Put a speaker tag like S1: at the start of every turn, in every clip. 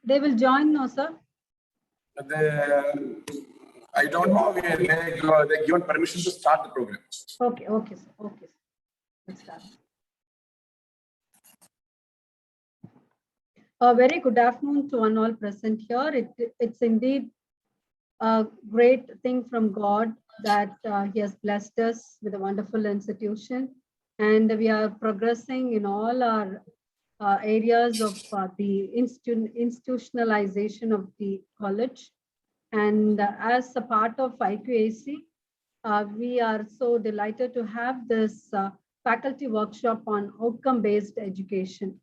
S1: They will join now, sir.
S2: I don't know. They're given permission to start the program.
S1: Okay, okay, sir. Okay, sir. Let's start. A very good afternoon to one all present here. It's indeed a great thing from God that He has blessed us with a wonderful institution, and we are progressing in all our areas of the institutionalization of the college. And as a part of IQAC, we are so delighted to have this faculty workshop on outcome-based education.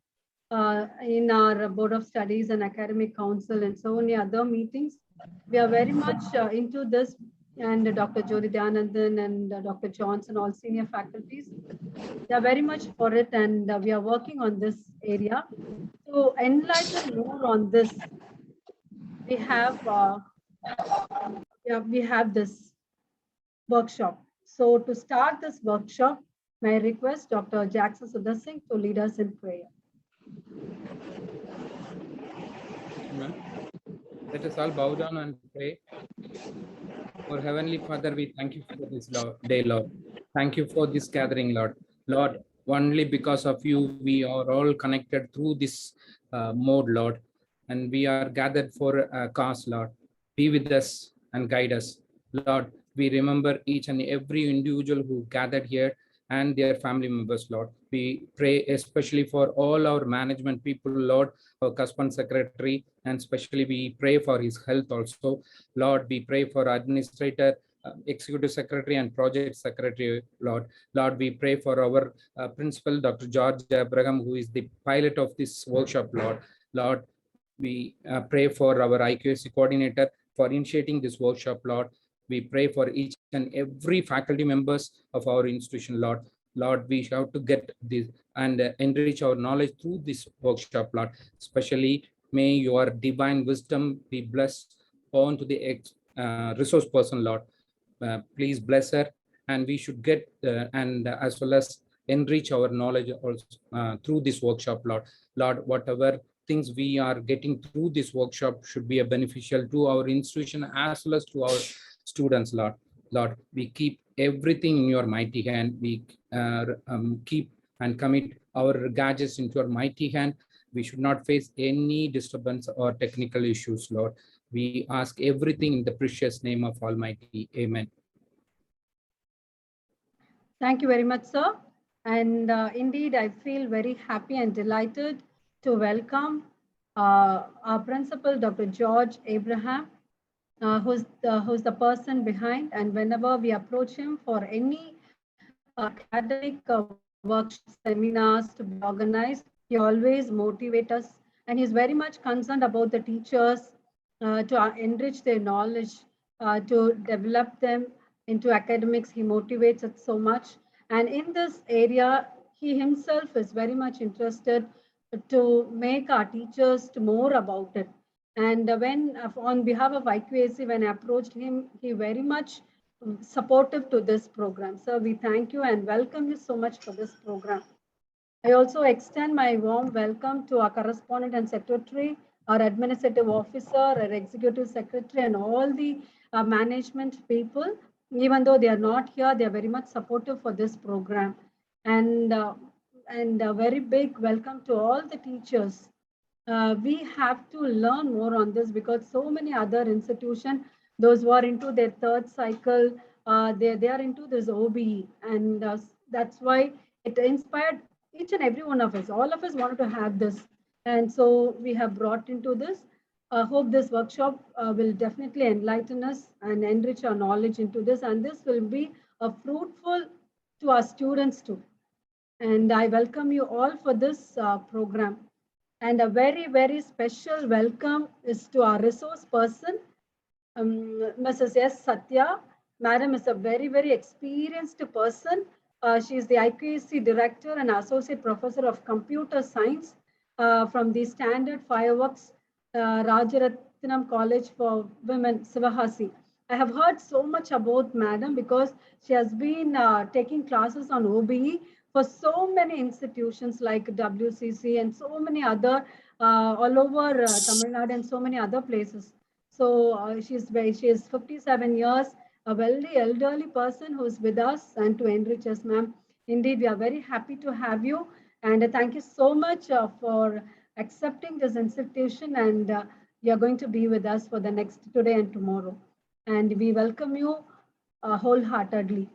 S1: In our Board of Studies and Academic Council and so many other meetings, we are very much into this, and Dr. Jyoti Dyanandan and Dr. Johnson, all senior faculties, they are very much for it, and we are working on this area. To enlighten more on this, we have this workshop. So to start this workshop, may I request Dr. Jackson Sudhasingh to lead us in prayer.
S3: Amen. Let us all bow down and pray. Our Heavenly Father, we thank you for this day, Lord. Thank you for this gathering, Lord. Lord, only because of you, we are all connected through this mode, Lord. And we are gathered for a cause, Lord. Be with us and guide us. Lord, we remember each and every individual who gathered here and their family members, Lord. We pray especially for all our management people, Lord, our Kaspan secretary, and especially we pray for his health also. Lord, we pray for administrator, executive secretary and project secretary, Lord. Lord, we pray for our principal, Dr. George Abraham, who is the pilot of this workshop, Lord. Lord, we pray for our IQAC coordinator for initiating this workshop, Lord. We pray for each and every faculty members of our institution, Lord. Lord, we have to get this and enrich our knowledge through this workshop, Lord. Especially, may your divine wisdom be blessed on to the resource person, Lord. Please bless her, and we should get and as well as enrich our knowledge also through this workshop, Lord. Lord, whatever things we are getting through this workshop should be a beneficial to our institution as well as to our students, Lord. Lord, we keep everything in your mighty hand. We keep and commit our gadgets into your mighty hand. We should not face any disturbance or technical issues, Lord. We ask everything in the precious name of Almighty. Amen.
S1: Thank you very much, sir. And indeed, I feel very happy and delighted to welcome our principal, Dr. George Abraham, who's the person behind. And whenever we approach him for any academic workshop seminars to be organized, he always motivates us, and he's very much concerned about the teachers to enrich their knowledge, to develop them into academics. He motivates us so much, and in this area, he himself is very much interested to make our teachers more about it. And when on behalf of IQAC, when I approached him, he very much supportive to this program. So we thank you and welcome you so much for this program. I also extend my warm welcome to our correspondent and secretary, our administrative officer, our executive secretary, and all the management people. Even though they are not here, they are very much supportive for this program. And a very big welcome to all the teachers. We have to learn more on this because so many other institutions, those who are into their third cycle, they are into this OBE, and that's why it inspired each and every one of us. All of us wanted to have this, and so we have brought into this. I hope this workshop will definitely enlighten us and enrich our knowledge into this, and this will be a fruitful to our students too. And I welcome you all for this program. And a very, very special welcome is to our resource person, Mrs. S. Satya. Madam is a very, very experienced person. She is the IQAC Director and Associate Professor of Computer Science from the Standard Fireworks Rajaratnam College for Women, Sivahasi. I have heard so much about Madam because she has been taking classes on OBE for so many institutions like WCC and so many other all over Tamil Nadu and so many other places. So she is 57 years, a very elderly person who's with us and to enrich us, ma'am. Indeed, we are very happy to have you. And thank you so much for accepting this institution. And you are going to be with us for the next today and tomorrow. And we welcome you wholeheartedly.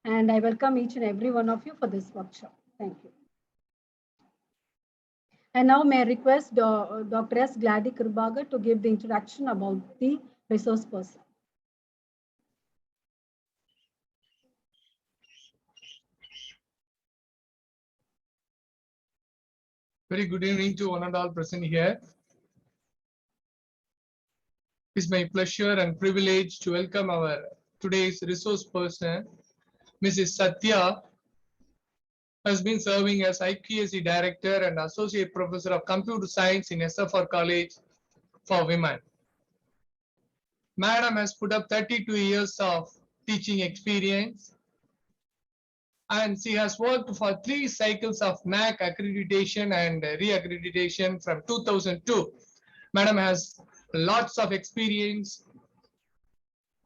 S1: And I welcome each and every one of you for this workshop. Thank you. And now may I request Dr. S. Glady Kirbagar to give the introduction about the resource person.
S4: Very good evening to one and all present here. It's my pleasure and privilege to welcome our today's resource person, Mrs. Satya, has been serving as IQAC Director and Associate Professor of Computer Science in SFR College for Women. Madam has put up 32 years of teaching experience, and she has worked for 3 cycles of NAC accreditation and re-accreditation from 2002. Madam has lots of experience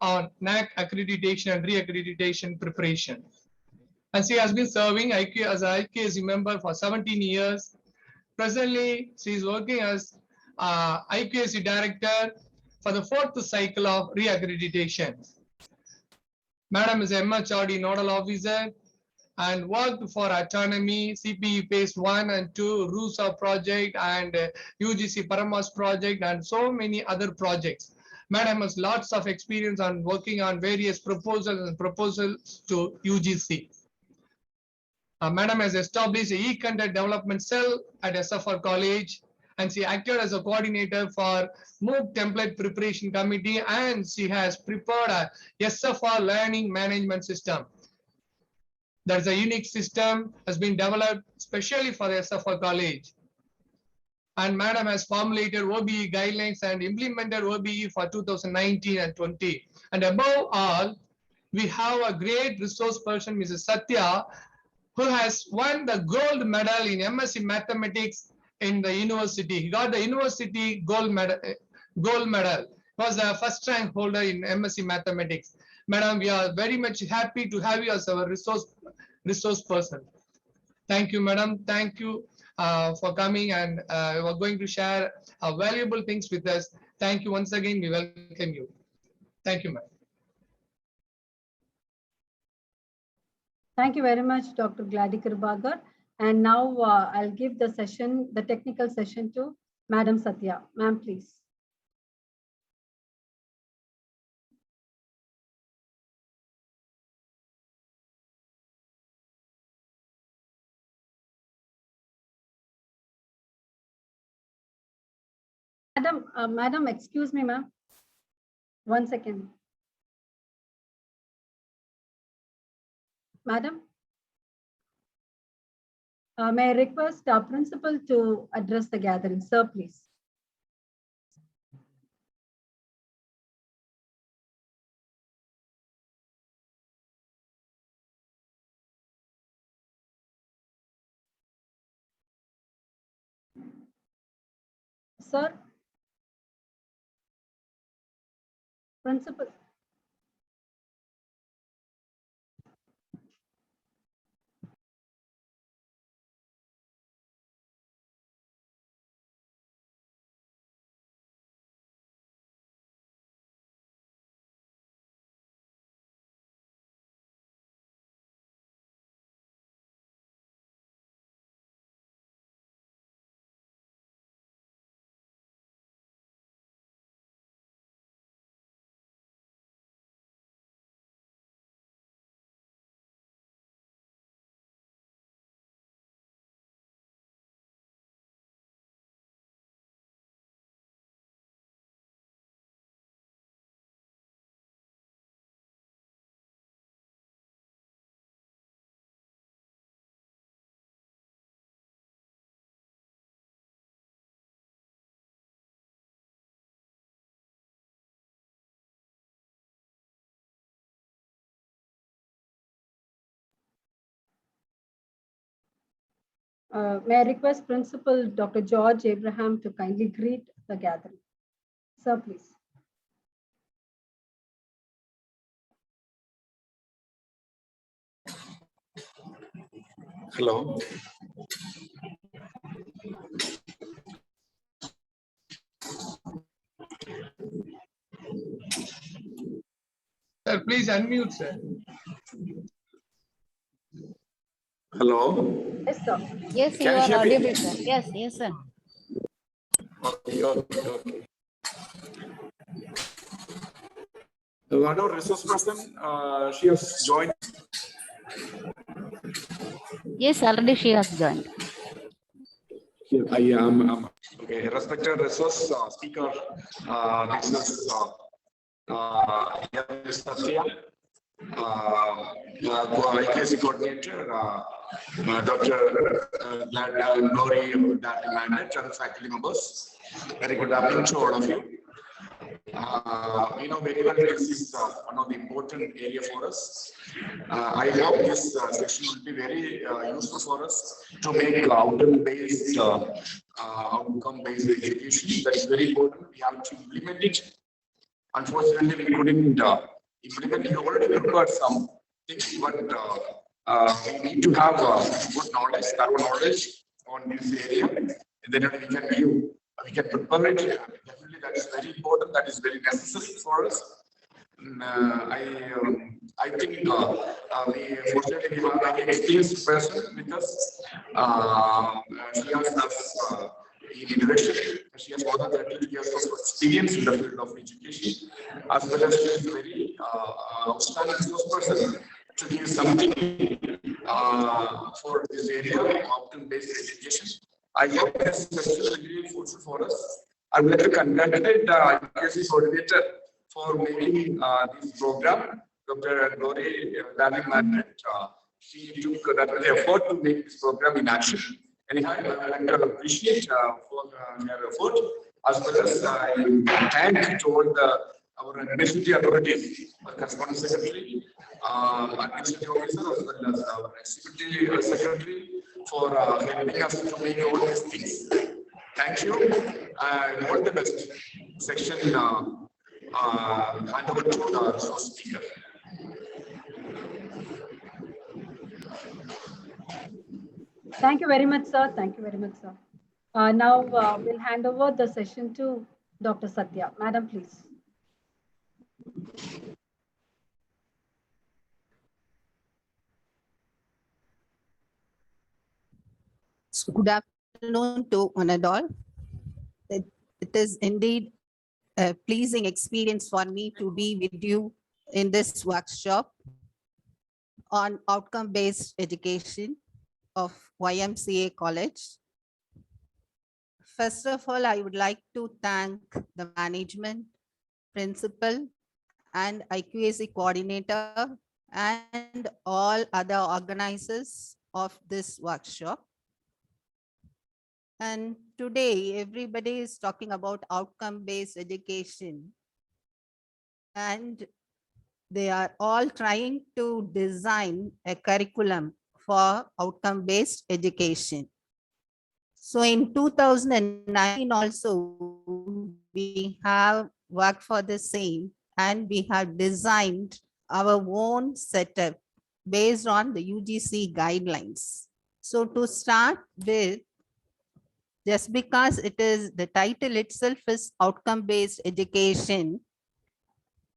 S4: on NAC accreditation and re-accreditation preparation. And she has been serving as an IQAC member for 17 years. Presently, she is working as IQAC Director for the 4th cycle of re-accreditation. Madam is MHRD Nodal Officer and worked for Autonomy, CPE Phase 1 and 2, RUSA project and UGC Paramas project and so many other projects. Madam has lots of experience on working on various proposals and proposals to UGC. Madam has established a e-content development cell at SFR College, and she acted as a coordinator for MOOC template preparation committee, and she has prepared a SFR learning management system. There's a unique system has been developed specially for the SFR College. And Madam has formulated OBE guidelines and implemented OBE for 2019 and 20. And above all, we have a great resource person, Mrs. Satya, who has won the gold medal in MSc Mathematics in the university. He got the university gold medal. He was the first rank holder in MSc Mathematics. Madam, we are very much happy to have you as our resource person. Thank you, Madam. Thank you for coming, and you are going to share valuable things with us. Thank you once again. We welcome you. Thank you, Madam.
S1: Thank you very much, Dr. Glady Kirbagar. And now I'll give the session, the technical session to Madam Satya. Ma'am, please. Madam, excuse me, ma'am. 1 second. Madam, may I request our principal to address the gathering? Sir, please. Sir, principal. May I request Principal Dr. George Abraham to kindly greet the gathering. Sir, please.
S2: Hello.
S4: Sir, please unmute, sir.
S2: Hello.
S1: Yes, sir.
S5: Yes, you
S2: Can you
S5: are
S2: hear me?
S5: audible, sir. Yes, yes, sir.
S2: Okay. One of resource person, she has joined.
S5: Yes, already she has joined.
S2: I am okay. Respected resource speaker, this is Satya, IKC coordinator, Dr. Lori, Dr. Mandate, and faculty members. Very good afternoon to all of you. Very well, this is one of the important area for us. I hope this section will be very useful for us to make outcome-based education. That is very important. We have to implement it. Unfortunately, we couldn't implement it. We already prepared some things, but we need to have good knowledge, thorough knowledge on this area, and then we can prepare it. Definitely, that is very important. That is very necessary for us. I think we fortunately have an experienced person with us. She has in introduction. She has more than 30 years of experience in the field of education, as well as she is very outstanding resource person to give something for this area of outcome-based education. I hope this session will be fruitful for us. I would like to congratulate the IKC coordinator for making this program, Dr. Lori Darling. She took that effort to make this program in action. Anyhow, I would like to appreciate for her effort, as well as I thank to all our administrative authorities, correspondence secretary, administrative officer, as well as our executive secretary for helping us to make all these things. Thank you, and all the best. Section hand over to the resource speaker.
S1: Thank you very much, sir. Thank you very much, sir. Now we'll hand over the session to Dr. Satya. Madam, please.
S6: So good afternoon to one and all. It is indeed a pleasing experience for me to be with you in this workshop on outcome-based education of YMCA College. First of all, I would like to thank the management, principal, and IQAC coordinator, and all other organizers of this workshop. And today, everybody is talking about outcome-based education. And they are all trying to design a curriculum for outcome-based education. So in 2019 also, we have worked for the same, and we have designed our own setup based on the UGC guidelines. So to start with, just because it is the title itself is outcome-based education,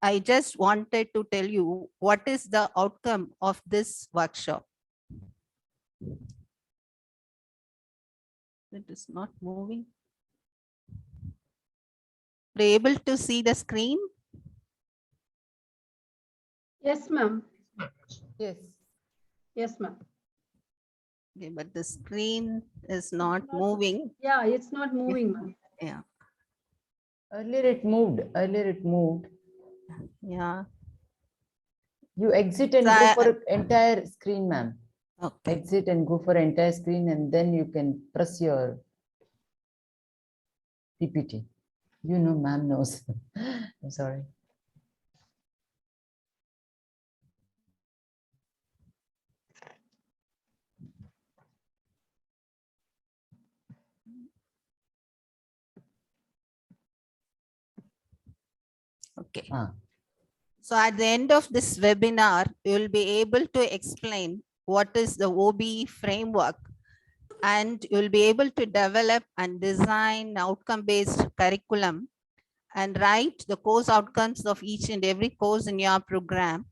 S6: I just wanted to tell you what is the outcome of this workshop. It is not moving. Are you able to see the screen?
S1: Yes, ma'am.
S5: Yes.
S1: Yes, ma'am.
S6: Okay, but the screen is not moving.
S1: Yeah, it's not moving, ma'am.
S6: Yeah.
S5: Earlier it moved.
S6: Yeah.
S5: You exit and go for entire screen, ma'am.
S6: Okay.
S5: Exit and go for entire screen, and then you can press your PPT. You know, ma'am knows. I'm sorry.
S6: Okay.
S5: Ah.
S6: So at the end of this webinar, you will be able to explain what is the OBE framework, and you will be able to develop and design outcome-based curriculum and write the course outcomes of each and every course in your program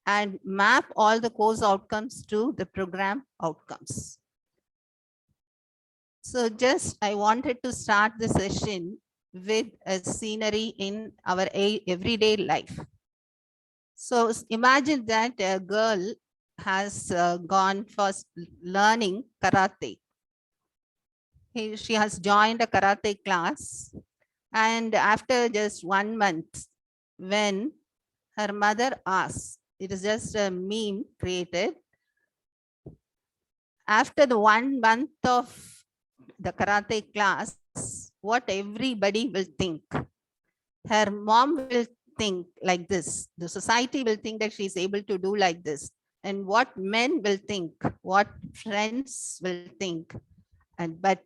S6: and map all the course outcomes to the program outcomes. So just I wanted to start the session with a scenery in our everyday life. So imagine that a girl has gone for learning karate. She has joined a karate class, and after just 1 month, when her mother asks, it is just a meme created. After the 1 month of the karate class, what everybody will think. Her mom will think like this. The society will think that she is able to do like this. And what men will think, what friends will think. But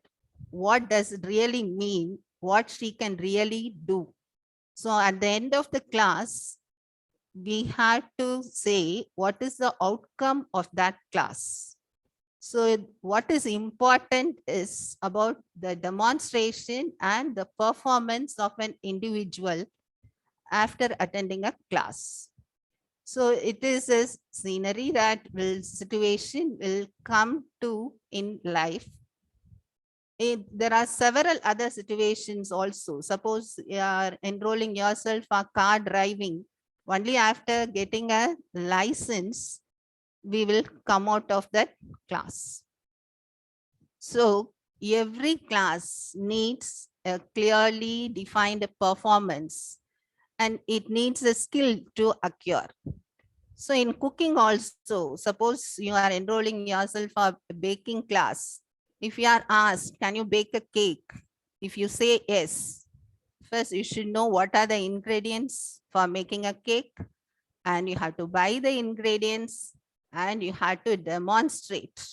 S6: what does it really mean? What she can really do? So at the end of the class, we had to say what is the outcome of that class. So what is important is about the demonstration and the performance of an individual after attending a class. So it is a scenery that situation will come to in life. There are several other situations also. Suppose you are enrolling yourself for car driving. Only after getting a license, we will come out of that class. So every class needs a clearly defined performance, and it needs a skill to acquire. So in cooking also, suppose you are enrolling yourself for a baking class. If you are asked, can you bake a cake? If you say yes, first you should know what are the ingredients for making a cake, and you have to buy the ingredients and you have to demonstrate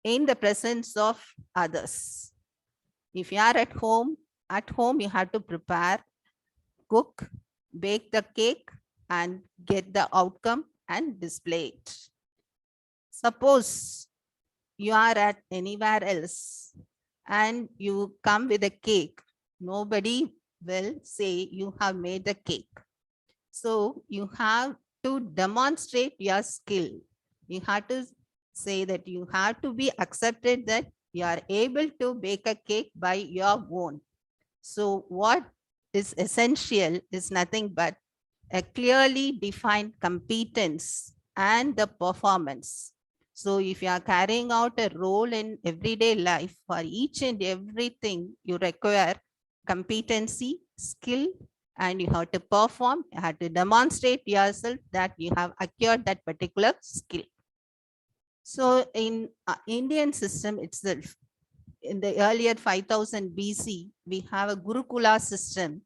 S6: in the presence of others. If you are at home you have to prepare, cook, bake the cake and get the outcome and display it. Suppose you are at anywhere else and you come with a cake, nobody will say you have made the cake. So you have to demonstrate your skill. You have to say that you have to be accepted that you are able to bake a cake by your own. So what is essential is nothing but a clearly defined competence and the performance. So if you are carrying out a role in everyday life, for each and everything you require competency, skill, and you have to perform, you have to demonstrate yourself that you have acquired that particular skill. So in Indian system itself, in the earlier 5000 BC, we have a Gurukula system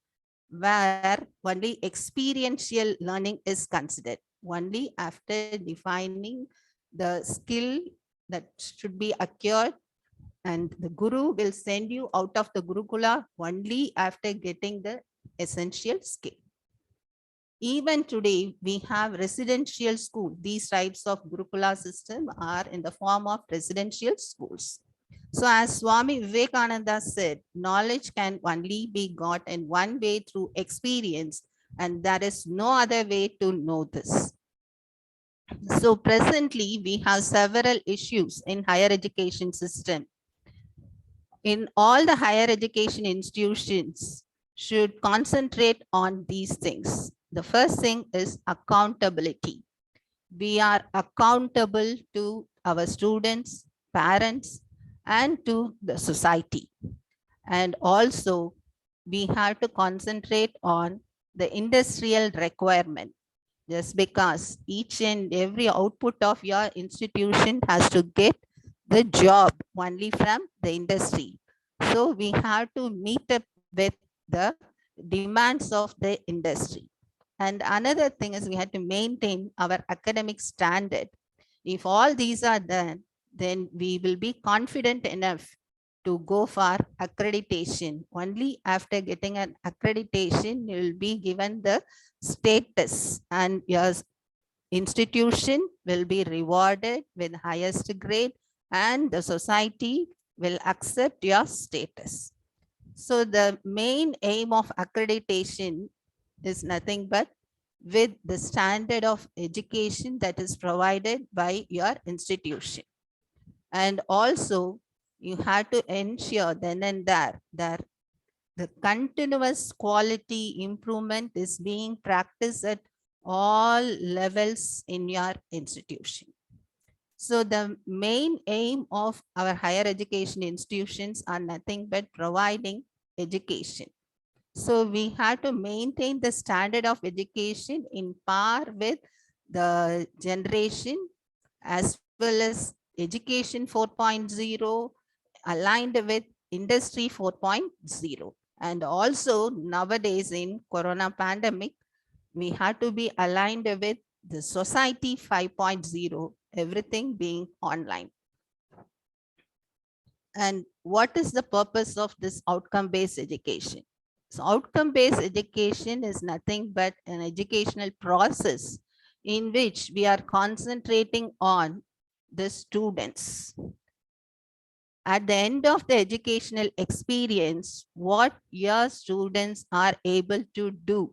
S6: where only experiential learning is considered. Only after defining the skill that should be acquired, and the guru will send you out of the Gurukula only after getting the essential skill. Even today, we have residential school. These types of Gurukula system are in the form of residential schools. So as Swami Vivekananda said, knowledge can only be got in one way, through experience, and there is no other way to know this. So presently, we have several issues in higher education system. In all the higher education institutions should concentrate on these things. The first thing is accountability. We are accountable to our students, parents, and to the society. And also, we have to concentrate on the industrial requirement. Just because each and every output of your institution has to get the job only from the industry. So we have to meet up with the demands of the industry. And another thing is we have to maintain our academic standard. If all these are done, then we will be confident enough to go for accreditation. Only after getting an accreditation, you will be given the status, and your institution will be rewarded with highest grade, and the society will accept your status. So the main aim of accreditation is nothing but with the standard of education that is provided by your institution. And also you have to ensure then and there that the continuous quality improvement is being practiced at all levels in your institution. So the main aim of our higher education institutions are nothing but providing education. So we have to maintain the standard of education in par with the generation, as well as education 4.0 aligned with industry 4.0. And also nowadays in corona pandemic, we have to be aligned with the society 5.0, everything being online. And what is the purpose of this outcome-based education? So outcome-based education is nothing but an educational process in which we are concentrating on the students. At the end of the educational experience, what your students are able to do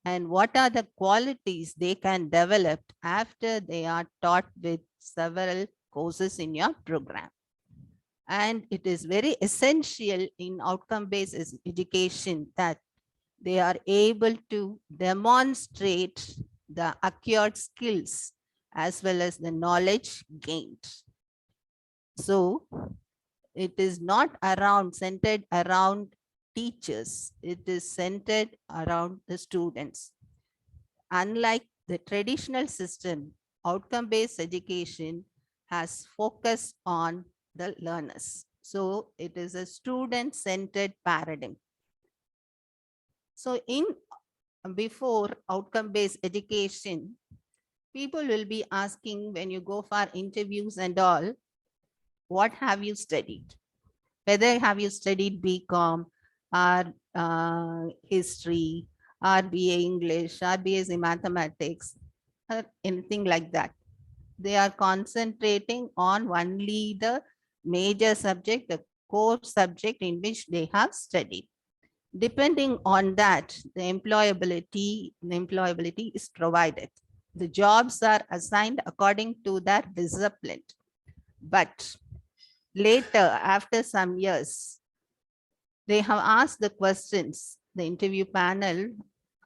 S6: and what are the qualities they can develop after they are taught with several courses in your program. And it is very essential in outcome-based education that they are able to demonstrate the acquired skills as well as the knowledge gained. So it is not centered around teachers, it is centered around the students. Unlike the traditional system, outcome-based education has focused on the learners. So it is a student-centered paradigm. So before outcome-based education, people will be asking when you go for interviews and all, what have you studied? Whether have you studied BCom or history or BA English or BSc mathematics or anything like that. They are concentrating on only the major subject, the core subject in which they have studied. Depending on that, the employability is provided. The jobs are assigned according to their discipline. But later, after some years, they have asked the questions. The interview panel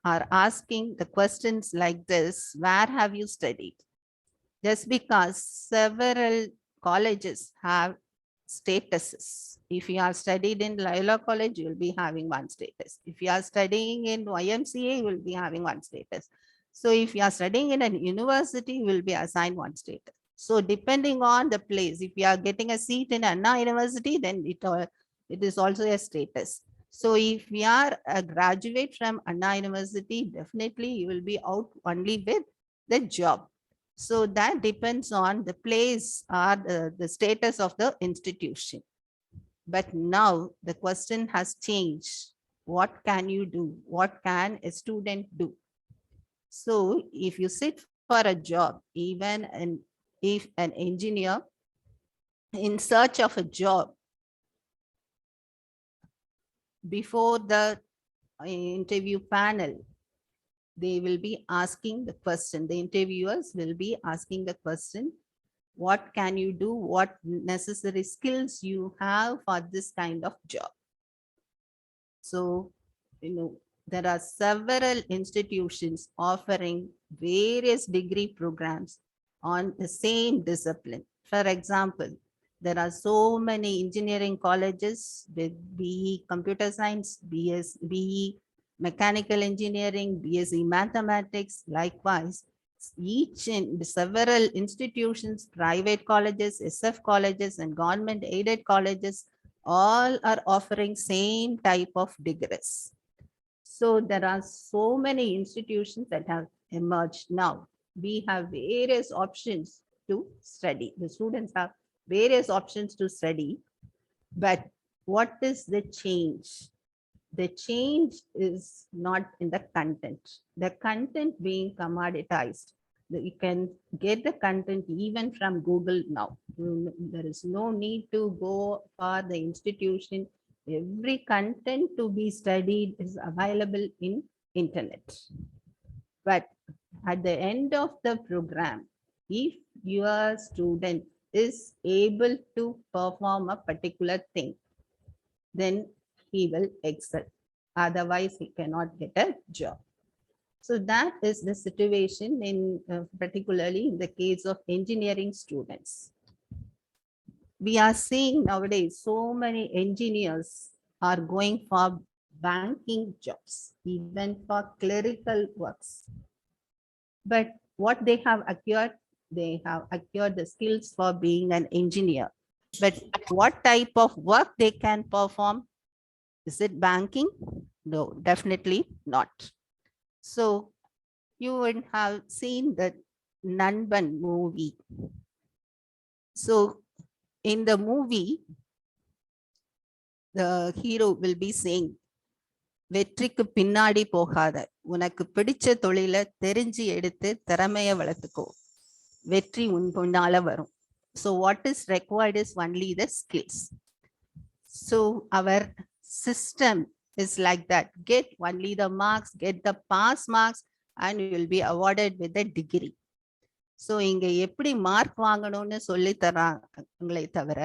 S6: are asking the questions like this: where have you studied? Just because several colleges have statuses. If you are studied in Loyola College, you will be having one status. If you are studying in YMCA, you will be having one status. So if you are studying in a university, you will be assigned one status. So depending on the place, if you are getting a seat in Anna University, then it is also a status. So if we are a graduate from Anna University, definitely you will be out only with the job. So that depends on the place or the status of the institution. But now the question has changed. What can you do? What can a student do? So if you sit for a job, even if an engineer in search of a job, before the interview panel, they will be asking the question. The interviewers will be asking the question, what can you do? What necessary skills you have for this kind of job? So, there are several institutions offering various degree programs on the same discipline. For example, there are so many engineering colleges with BE Computer Science, BE Mechanical Engineering, BSc Mathematics. Likewise, each in several institutions, private colleges, SF colleges, and government aided colleges, all are offering same type of degrees. So there are so many institutions that have emerged now. We have various options to study. The students have various options to study. But what is the change? The change is not in the content. The content being commoditized. You can get the content even from Google now. There is no need to go for the institution. Every content to be studied is available in internet. But at the end of the program, if your student is able to perform a particular thing, then he will excel. Otherwise, he cannot get a job. So that is the situation in particularly in the case of engineering students. We are seeing nowadays so many engineers are going for banking jobs, even for clerical works. But what they have acquired the skills for being an engineer. But what type of work they can perform? Is it banking? No, definitely not. So you would have seen the Nanban movie. So in the movie, the hero will be saying, வெற்றிக்கு பின்னாடி போகாத, உனக்கு பிடிச்ச தொழிலை தெரிஞ்சு எடுத்து திறமைய வளர்த்துக்கோ, வெற்றி உன் பின்னால வரும். So what is required is only the skills. So our system is like that. Get only the marks, get the pass marks, and you will be awarded with a degree. So இங்க எப்படி mark வாங்கணும்னு சொல்லி தராங்களே தவிர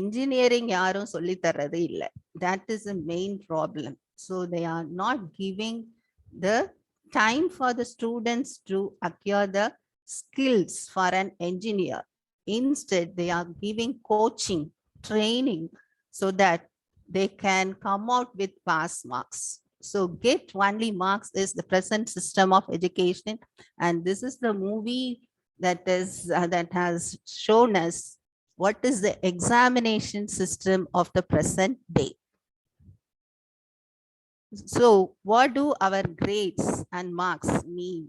S6: engineering யாரும் சொல்லி தர்றது இல்லை. That is the main problem. So they are not giving the time for the students to acquire the skills for an engineer. Instead, they are giving coaching, training, so that they can come out with pass marks. So get only marks is the present system of education. And this is the movie that has shown us what is the examination system of the present day. So what do our grades and marks mean?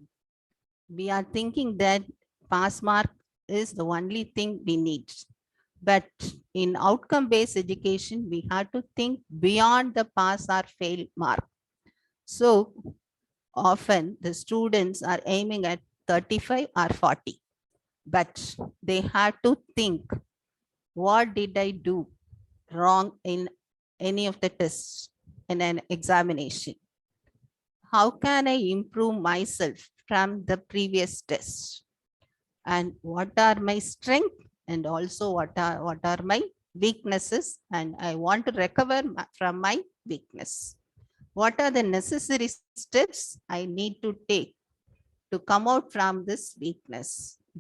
S6: We are thinking that pass mark is the only thing we need. But in outcome-based education, we have to think beyond the pass or fail mark. So often the students are aiming at 35 or 40, but they have to think, what did I do wrong in any of the tests in an examination? How can I improve myself from the previous test? And what are my strengths? And also what are my weaknesses? And I want to recover from my weakness. What are the necessary steps I need to take to come out from this weakness?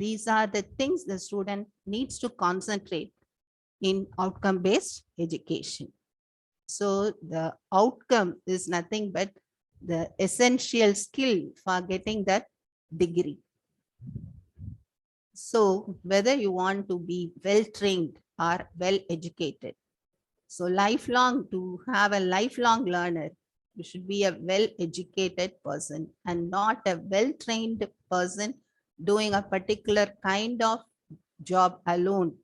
S6: These are the things the student needs to concentrate in outcome-based education. So the outcome is nothing but the essential skill for getting that degree. So whether you want to be well-trained or well-educated, so lifelong, to have a lifelong learner, you should be a well-educated person and not a well-trained person doing a particular kind of job alone.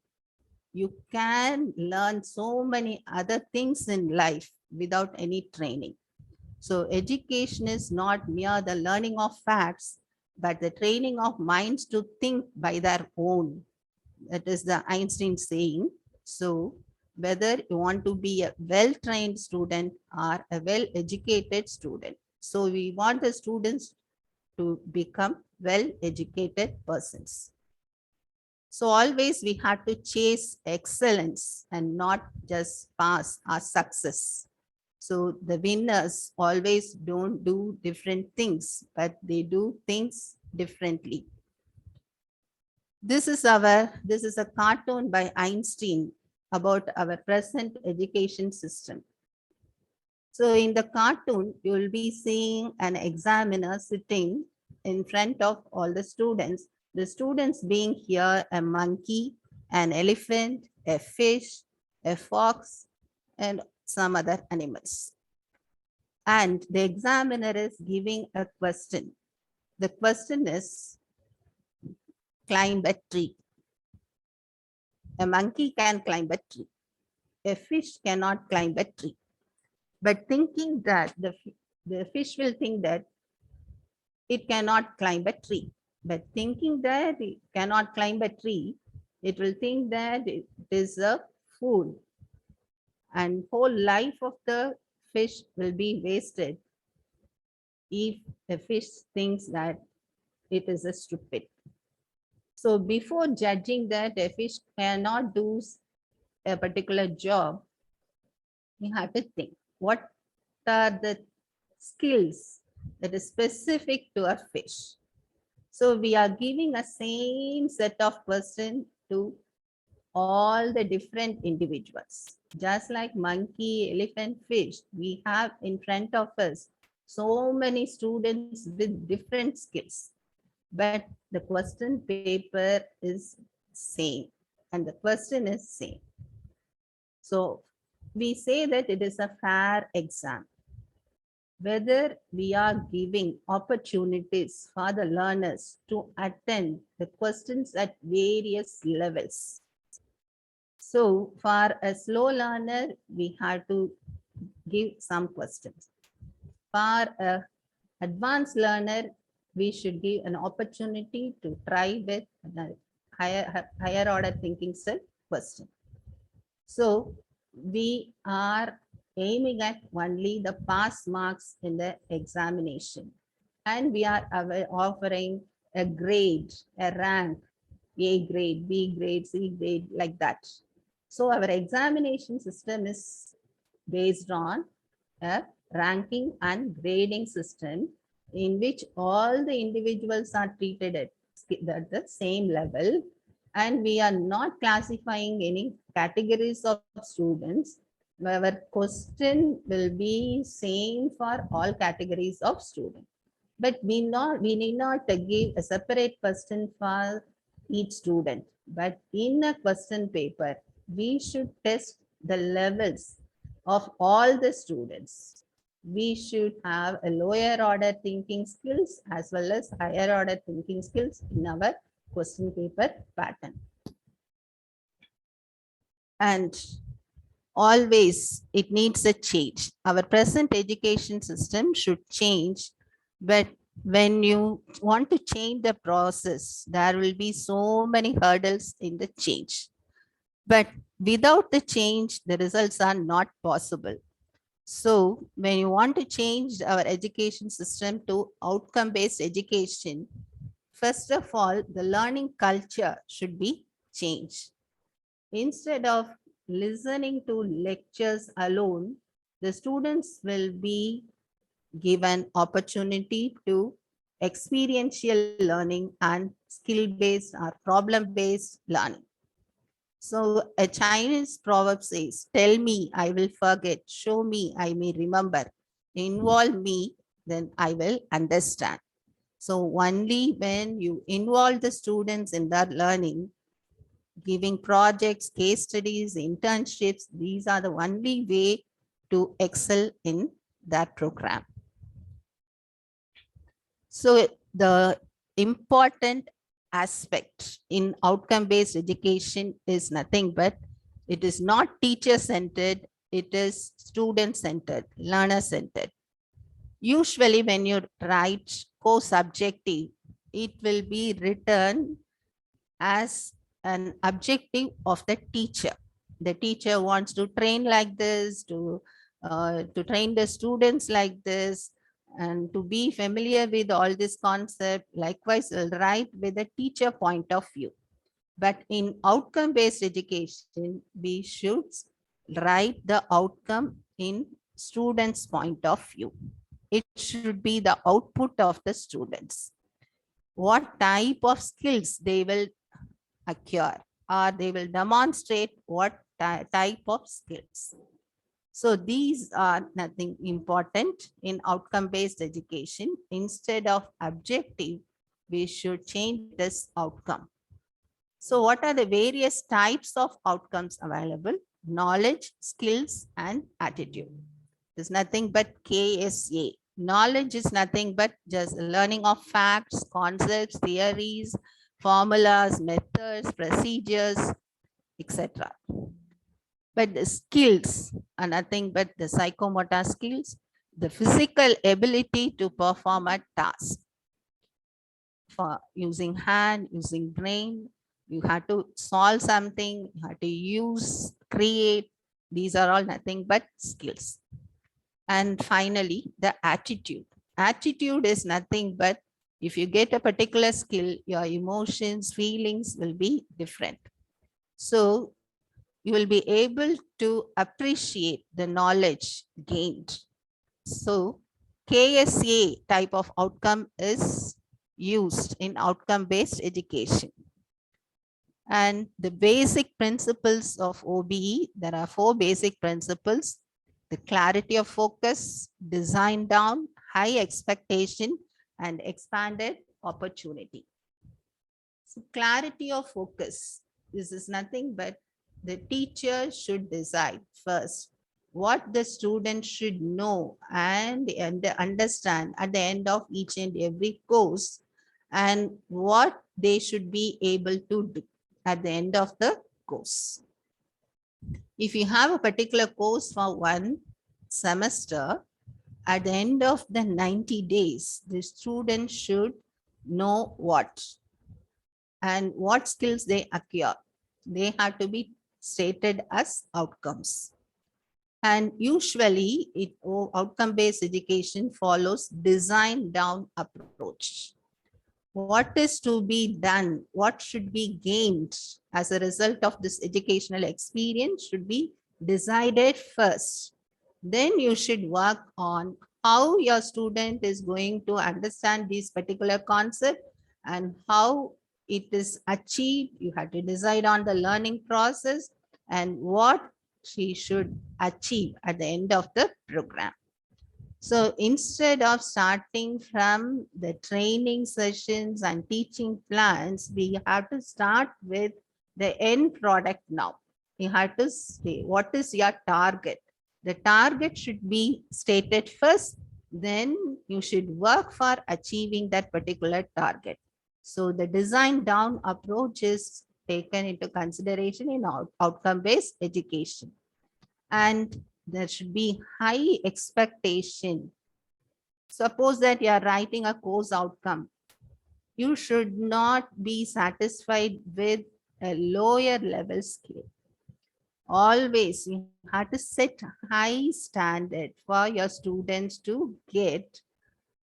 S6: You can learn so many other things in life without any training. So education is not mere the learning of facts, but the training of minds to think by their own. That is the Einstein saying. So whether you want to be a well-trained student or a well-educated student. So we want the students to become well-educated persons. So always we have to chase excellence and not just pass or success. So the winners always don't do different things, but they do things differently. This is a cartoon by Einstein about our present education system. So in the cartoon, you will be seeing an examiner sitting in front of all the students. The students being here a monkey, an elephant, a fish, a fox, and some other animals. And the examiner is giving a question. The question is, climb a tree. A monkey can climb a tree. a fish cannot climb a tree. But thinking that the fish will think that it cannot climb a tree. But thinking that it cannot climb a tree, it will think that it is a food. And whole life of the fish will be wasted if the fish thinks that it is a stupid. So before judging that a fish cannot do a particular job, you have to think what are the skills that is specific to a fish. So we are giving a same set of questions to all the different individuals. Just like monkey, elephant, fish, we have in front of us so many students with different skills. But the question paper is same and the question is same. So we say that it is a fair exam. Whether we are giving opportunities for the learners to attend the questions at various levels. So for a slow learner, we have to give some questions. For an advanced learner, we should give an opportunity to try with a higher order thinking set question. So we are aiming at only the pass marks in the examination. And we are offering a grade, a rank, A grade, B grade, C grade, like that. So our examination system is based on a ranking and grading system in which all the individuals are treated at the same level. And we are not classifying any categories of students. Our question will be same for all categories of students. But we need not give a separate question for each student. But in a question paper, we should test the levels of all the students. We should have a lower order thinking skills as well as higher order thinking skills in our question paper pattern. And always it needs a change. Our present education system should change, but when you want to change the process, there will be so many hurdles in the change. But without the change, the results are not possible. So when you want to change our education system to outcome-based education, first of all, the learning culture should be changed. Instead of listening to lectures alone, the students will be given opportunity to experiential learning and skill-based or problem-based learning. So a Chinese proverb says, tell me, I will forget. Show me, I may remember. Involve me, then I will understand. So only when you involve the students in their learning, giving projects, case studies, internships, these are the only way to excel in that program. So the important aspect in outcome-based education is nothing but it is not teacher-centered, it is student-centered, learner-centered. Usually when you write co-subjective, it will be written as an objective of the teacher. The teacher wants to train like this, to train the students like this, and to be familiar with all this concept. Likewise, will write with a teacher point of view. But in outcome-based education, we should write the outcome in students' point of view. It should be the output of the students. What type of skills they will acquire, or they will demonstrate what type of skills. So these are nothing important in outcome-based education. Instead of objective, we should change this outcome. So what are the various types of outcomes available? Knowledge, skills, and attitude. There's nothing but KSA. Knowledge is nothing but just learning of facts, concepts, theories, formulas, methods, procedures, etc. but the skills are nothing but the psychomotor skills, the physical ability to perform a task. For using hand, using brain, you have to solve something, you have to use, create. These are all nothing but skills. And finally, the attitude. Attitude is nothing but if you get a particular skill, your emotions, feelings will be different. So you will be able to appreciate the knowledge gained. So KSA type of outcome is used in outcome-based education. And the basic principles of OBE, there are 4 basic principles: the clarity of focus, design down, high expectation, and expanded opportunity. So clarity of focus, this is nothing but the teacher should decide first what the student should know and understand at the end of each and every course, and what they should be able to do at the end of the course. If you have a particular course for one semester, at the end of the 90 days, the student should know what and what skills they acquire. They have to be stated as outcomes. And usually outcome-based education follows design down approach. What is to be done, what should be gained as a result of this educational experience should be decided first. Then you should work on how your student is going to understand this particular concept and how it is achieved. You have to decide on the learning process and what she should achieve at the end of the program. So instead of starting from the training sessions and teaching plans, we have to start with the end product now. You have to say, what is your target? The target should be stated first, then you should work for achieving that particular target. So the design down approach is taken into consideration in outcome-based education. And there should be high expectation. Suppose that you are writing a course outcome. You should not be satisfied with a lower level skill. Always you have to set high standard for your students to get,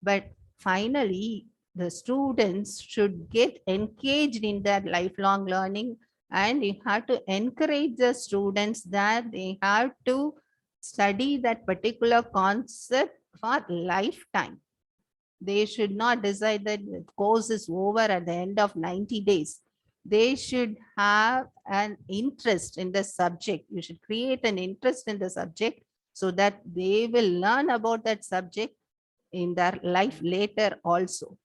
S6: but finally the students should get engaged in their lifelong learning, and you have to encourage the students that they have to study that particular concept for lifetime. They should not decide that the course is over at the end of 90 days. They should have an interest in the subject. You should create an interest in the subject so that they will learn about that subject in their life later also.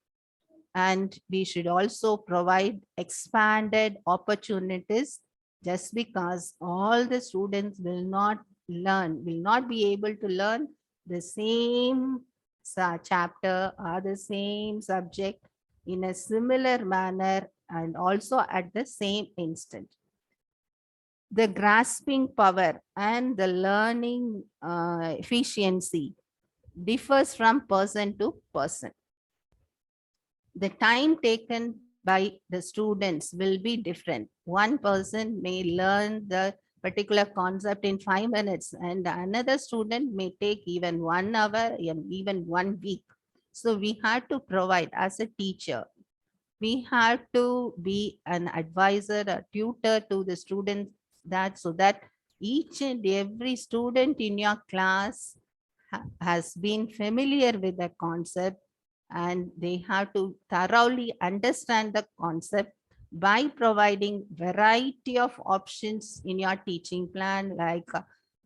S6: And we should also provide expanded opportunities, just because all the students will not be able to learn the same chapter or the same subject in a similar manner and also at the same instant. The grasping power and the learning efficiency differs from person to person. The time taken by the students will be different. One person may learn the particular concept in 5 minutes, and another student may take even 1 hour and even 1 week. So we have to provide, as a teacher, we have to be an advisor, a tutor to the students, that so that each and every student in your class has been familiar with the concept, and they have to thoroughly understand the concept by providing variety of options in your teaching plan, like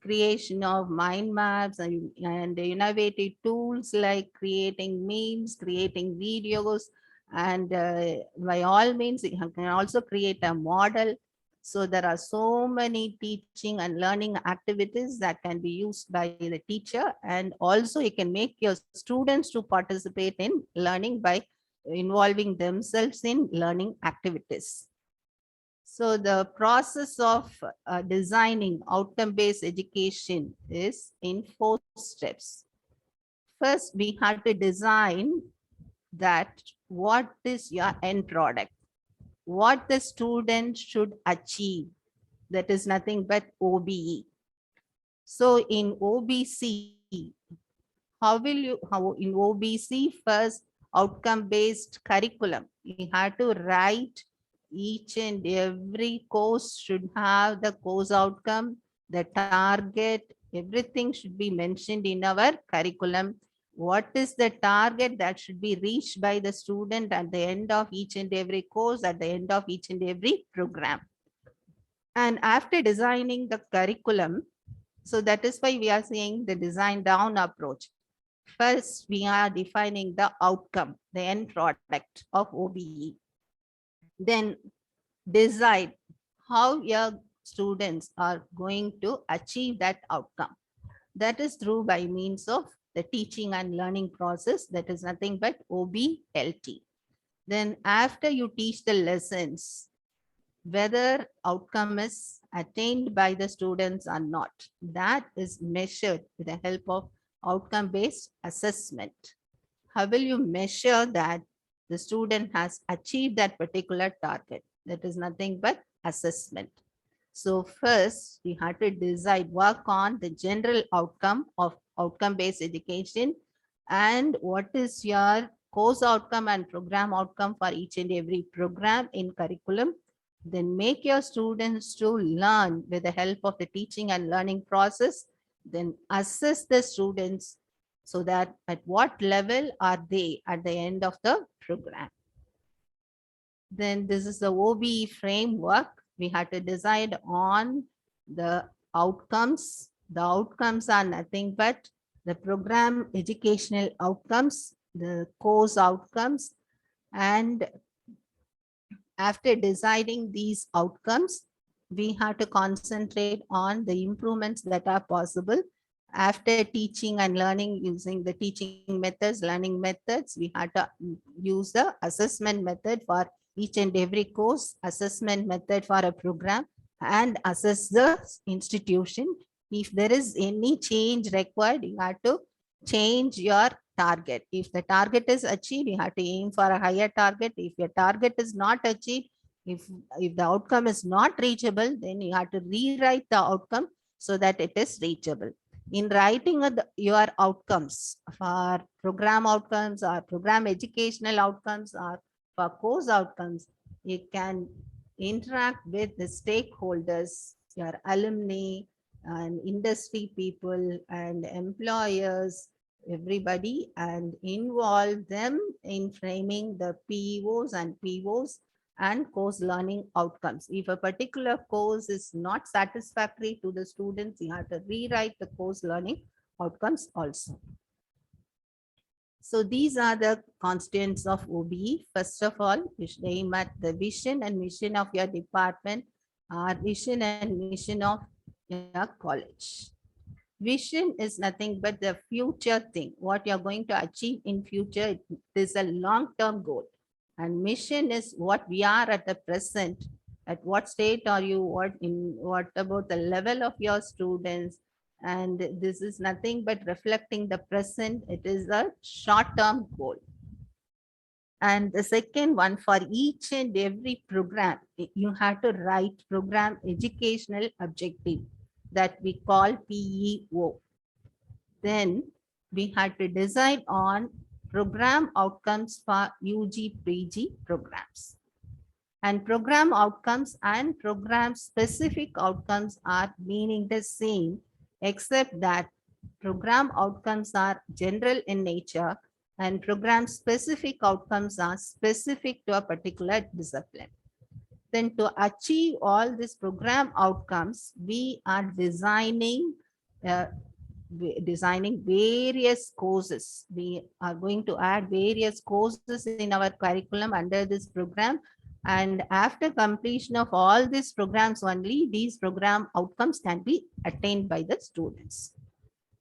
S6: creation of mind maps and innovative tools like creating memes, creating videos, and by all means you can also create a model. So there are so many teaching and learning activities that can be used by the teacher, and also you can make your students to participate in learning by involving themselves in learning activities. So the process of designing outcome-based education is in 4 steps. First, we have to design that what is your end product, what the student should achieve. That is nothing but OBE. So in OBC, how in OBC first outcome-based curriculum, you have to write each and every course should have the course outcome, the target, everything should be mentioned in our curriculum. What is the target that should be reached by the student at the end of each and every course, at the end of each and every program. And after designing the curriculum, so that is why we are saying the design down approach. First, we are defining the outcome, the end product of OBE. Then decide how your students are going to achieve that outcome. That is through by means of the teaching and learning process. That is nothing but OBLT. Then after you teach the lessons, whether outcome is attained by the students or not, that is measured with the help of outcome-based assessment. How will you measure that the student has achieved that particular target? That is nothing but assessment. So first, we have to decide, work on the general outcome of outcome-based education and what is your course outcome and program outcome for each and every program in curriculum. Then make your students to learn with the help of the teaching and learning process. Then assess the students so that at what level are they at the end of the program. Then this is the OBE framework. We had to decide on the outcomes. The outcomes are nothing but the program educational outcomes, the course outcomes, and after deciding these outcomes, we have to concentrate on the improvements that are possible. After teaching and learning using the teaching methods, learning methods, we had to use the assessment method for each and every course, assessment method for a program, and assess the institution. If there is any change required, you have to change your target. If the target is achieved, you have to aim for a higher target. If your target is not achieved, if the outcome is not reachable, then you have to rewrite the outcome so that it is reachable. In writing your outcomes for program outcomes or program educational outcomes or for course outcomes, you can interact with the stakeholders, your alumni and industry people and employers, everybody, and involve them in framing the PEOs and POs and course learning outcomes. If a particular course is not satisfactory to the students, you have to rewrite the course learning outcomes also. So these are the constituents of OBE. First of all, you should aim at the vision and mission of your department, or vision and mission of your college. Vision is nothing but the future thing, what you're going to achieve in future. It is a long-term goal. And mission is what we are at the present. At what state are you? What about the level of your students? And this is nothing but reflecting the present. It is a short-term goal. And the second one, for each and every program, you have to write program educational objective that we call PEO. Then we had to decide on program outcomes for UG PG programs. And program outcomes and program specific outcomes are meaning the same, except that program outcomes are general in nature and program specific outcomes are specific to a particular discipline. Then to achieve all these program outcomes, we are designing various courses. We are going to add various courses in our curriculum under this program. And after completion of all these programs, only these program outcomes can be attained by the students.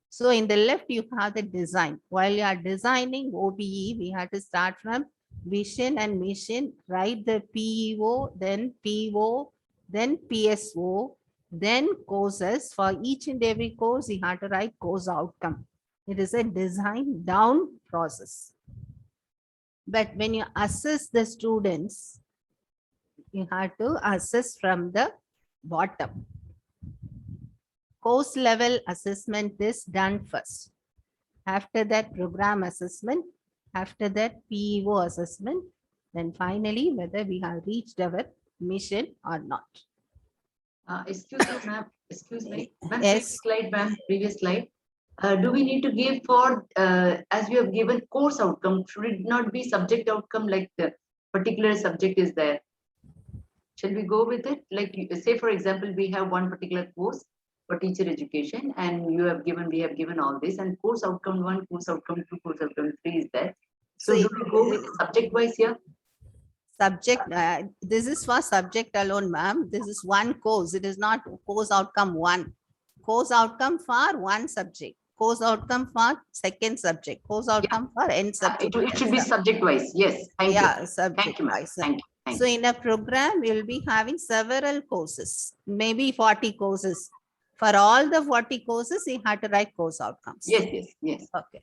S6: So in the left, you have the design. While you are designing OBE, we have to start from vision and mission, write the PEO, then PO, then PSO, then courses. For each and every course, you have to write course outcome. It is a design down process. But when you assess the students, you have to assess from the bottom. Course level assessment is done first. After that, program assessment. After that, PEO assessment. Then finally, whether we have reached our mission or not.
S5: Excuse me, ma'am. Excuse me. Ma'am,
S6: Yes.
S5: next slide, ma'am. Previous slide. Do we need to give for, as you have given course outcome, should it not be subject outcome like the particular subject is there? Shall we go with it? Like, say, for example, we have one particular course for teacher education, and we have given all this, and course outcome 1, course outcome 2, course outcome 3 is there. So, do we go with subject wise here?
S6: Subject, this is for subject alone, ma'am. This is one course. It is not course outcome 1. Course outcome for one subject. Course outcome for second subject. Course outcome for n subject.
S5: It should be subject wise. Yes. Thank you.
S6: Yeah, subject
S5: Thank you, ma'am.
S6: wise.
S5: Thank you. Thank
S6: So
S5: you.
S6: in a program, we'll be having several courses, maybe 40 courses. For all the 40 courses, you have to write course outcomes.
S5: Yes, yes, yes.
S6: Okay.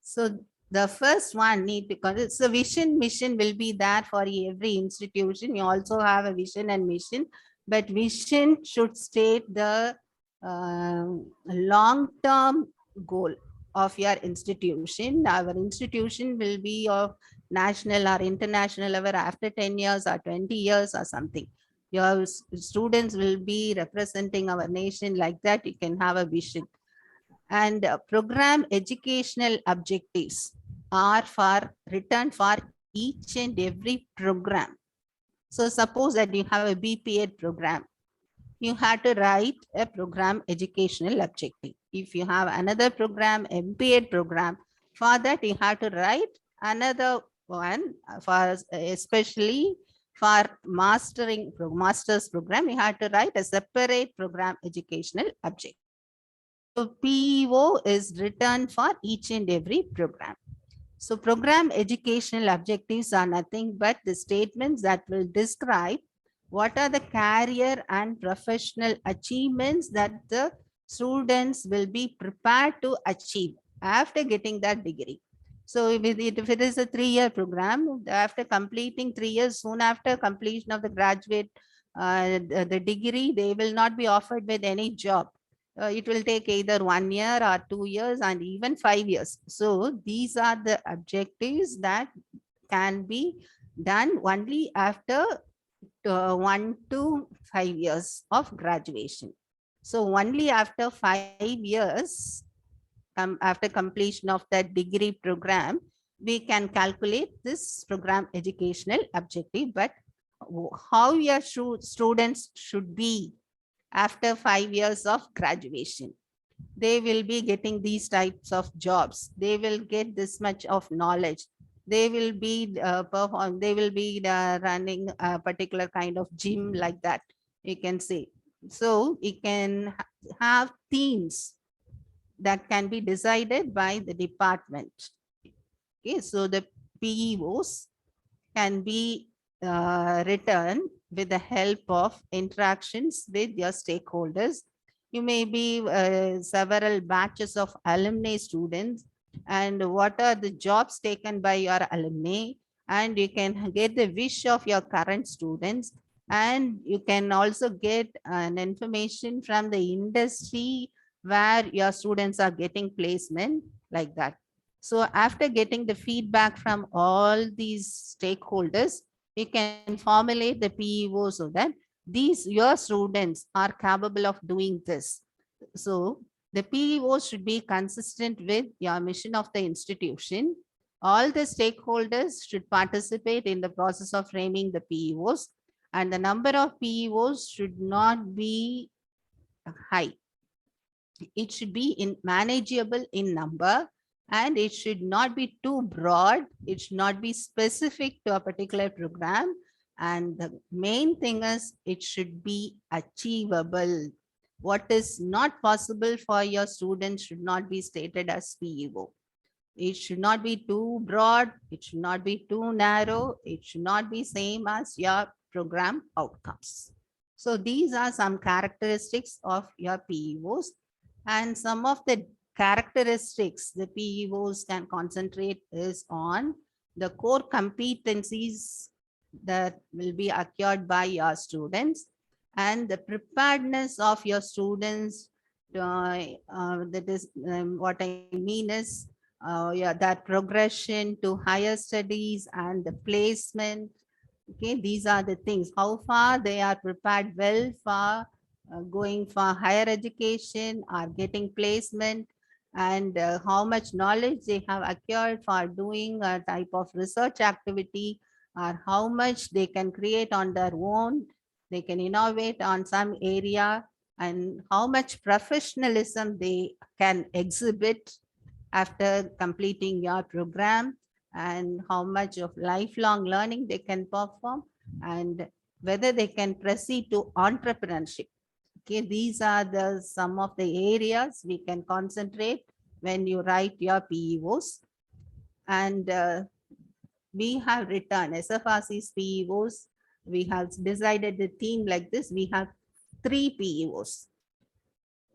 S6: So the first one need to consider. So vision, mission will be there for every institution. You also have a vision and mission, but vision should state the long-term goal of your institution. Our institution will be of national or international level after 10 years or 20 years or something. Your students will be representing our nation like that. You can have a vision. And program educational objectives are written for each and every program. So suppose that you have a BPEd program, you have to write a program educational objective. If you have another program, MPEd program, for that you have to write another one, for especially for master's program, you have to write a separate program educational objective. So PEO is written for each and every program. So program educational objectives are nothing but the statements that will describe what are the career and professional achievements that the students will be prepared to achieve after getting that degree. So if it is a 3-year program, after completing 3 years, soon after completion of the graduate, the degree, they will not be offered with any job. It will take either 1 year or 2 years and even 5 years. So these are the objectives that can be done only after 1 to 5 years of graduation. So only after 5 years, after completion of that degree program, we can calculate this program educational objective. But how your students should be after 5 years of graduation, they will be getting these types of jobs. They will get this much of knowledge. They will be running a particular kind of gym like that, you can say. So you can have themes that can be decided by the department. Okay, so the PEOs can be written with the help of interactions with your stakeholders. You may be several batches of alumni students, and what are the jobs taken by your alumni, and you can get the wish of your current students, and you can also get an information from the industry where your students are getting placement like that. So after getting the feedback from all these stakeholders, you can formulate the PEO so that your students are capable of doing this. So the PEO should be consistent with your mission of the institution. All the stakeholders should participate in the process of framing the PEOs, and the number of PEOs should not be high. It should be manageable in number, and it should not be too broad. It should not be specific to a particular program. And the main thing is it should be achievable. What is not possible for your students should not be stated as PEO. It should not be too broad. It should not be too narrow. It should not be same as your program outcomes. So these are some characteristics of your PEOs, and some of the characteristics the PEOs can concentrate is on the core competencies that will be acquired by your students, and the preparedness of your students. That is what I mean is yeah, that progression to higher studies and the placement. Okay, these are the things, how far they are prepared well for going for higher education or getting placement, and how much knowledge they have acquired for doing a type of research activity, or how much they can create on their own, they can innovate on some area, and how much professionalism they can exhibit after completing your program, and how much of lifelong learning they can perform, and whether they can proceed to entrepreneurship. Okay, these are the some of the areas we can concentrate when you write your PEOs. And we have written SFRC's PEOs. We have decided the theme like this. We have 3 PEOs.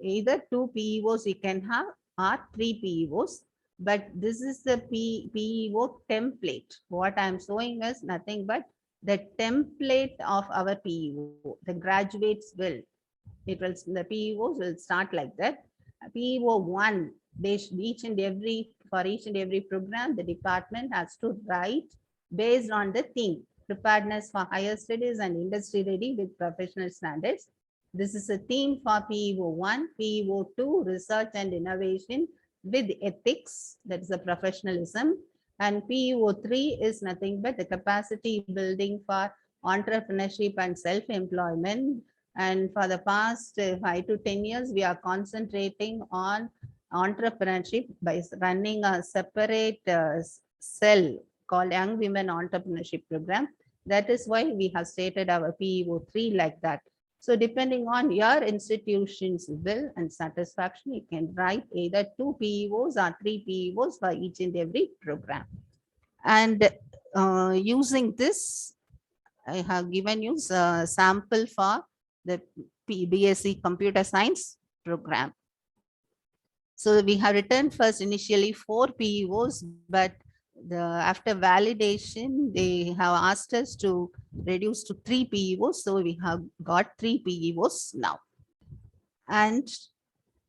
S6: Either 2 PEOs we can have or 3 PEOs. But this is the PEO template. What I'm showing is nothing but the template of our PEO. The graduates will. The PEOs will start like that. PEO 1, each and every program, the department has to write based on the theme: preparedness for higher studies and industry ready with professional standards. This is a theme for PEO 1. PEO 2, research and innovation with ethics, that is a professionalism. And PEO 3 is nothing but the capacity building for entrepreneurship and self-employment. And for the past 5 to 10 years, we are concentrating on entrepreneurship by running a separate cell called Young Women Entrepreneurship Program. That is why we have stated our PEO 3 like that. So depending on your institution's will and satisfaction, you can write either 2 PEOs or 3 PEOs for each and every program. And using this, I have given you a sample for the BSc Computer Science program. So we have written first initially 4 PEOs, but after validation, they have asked us to reduce to 3 PEOs. So we have got 3 PEOs now. And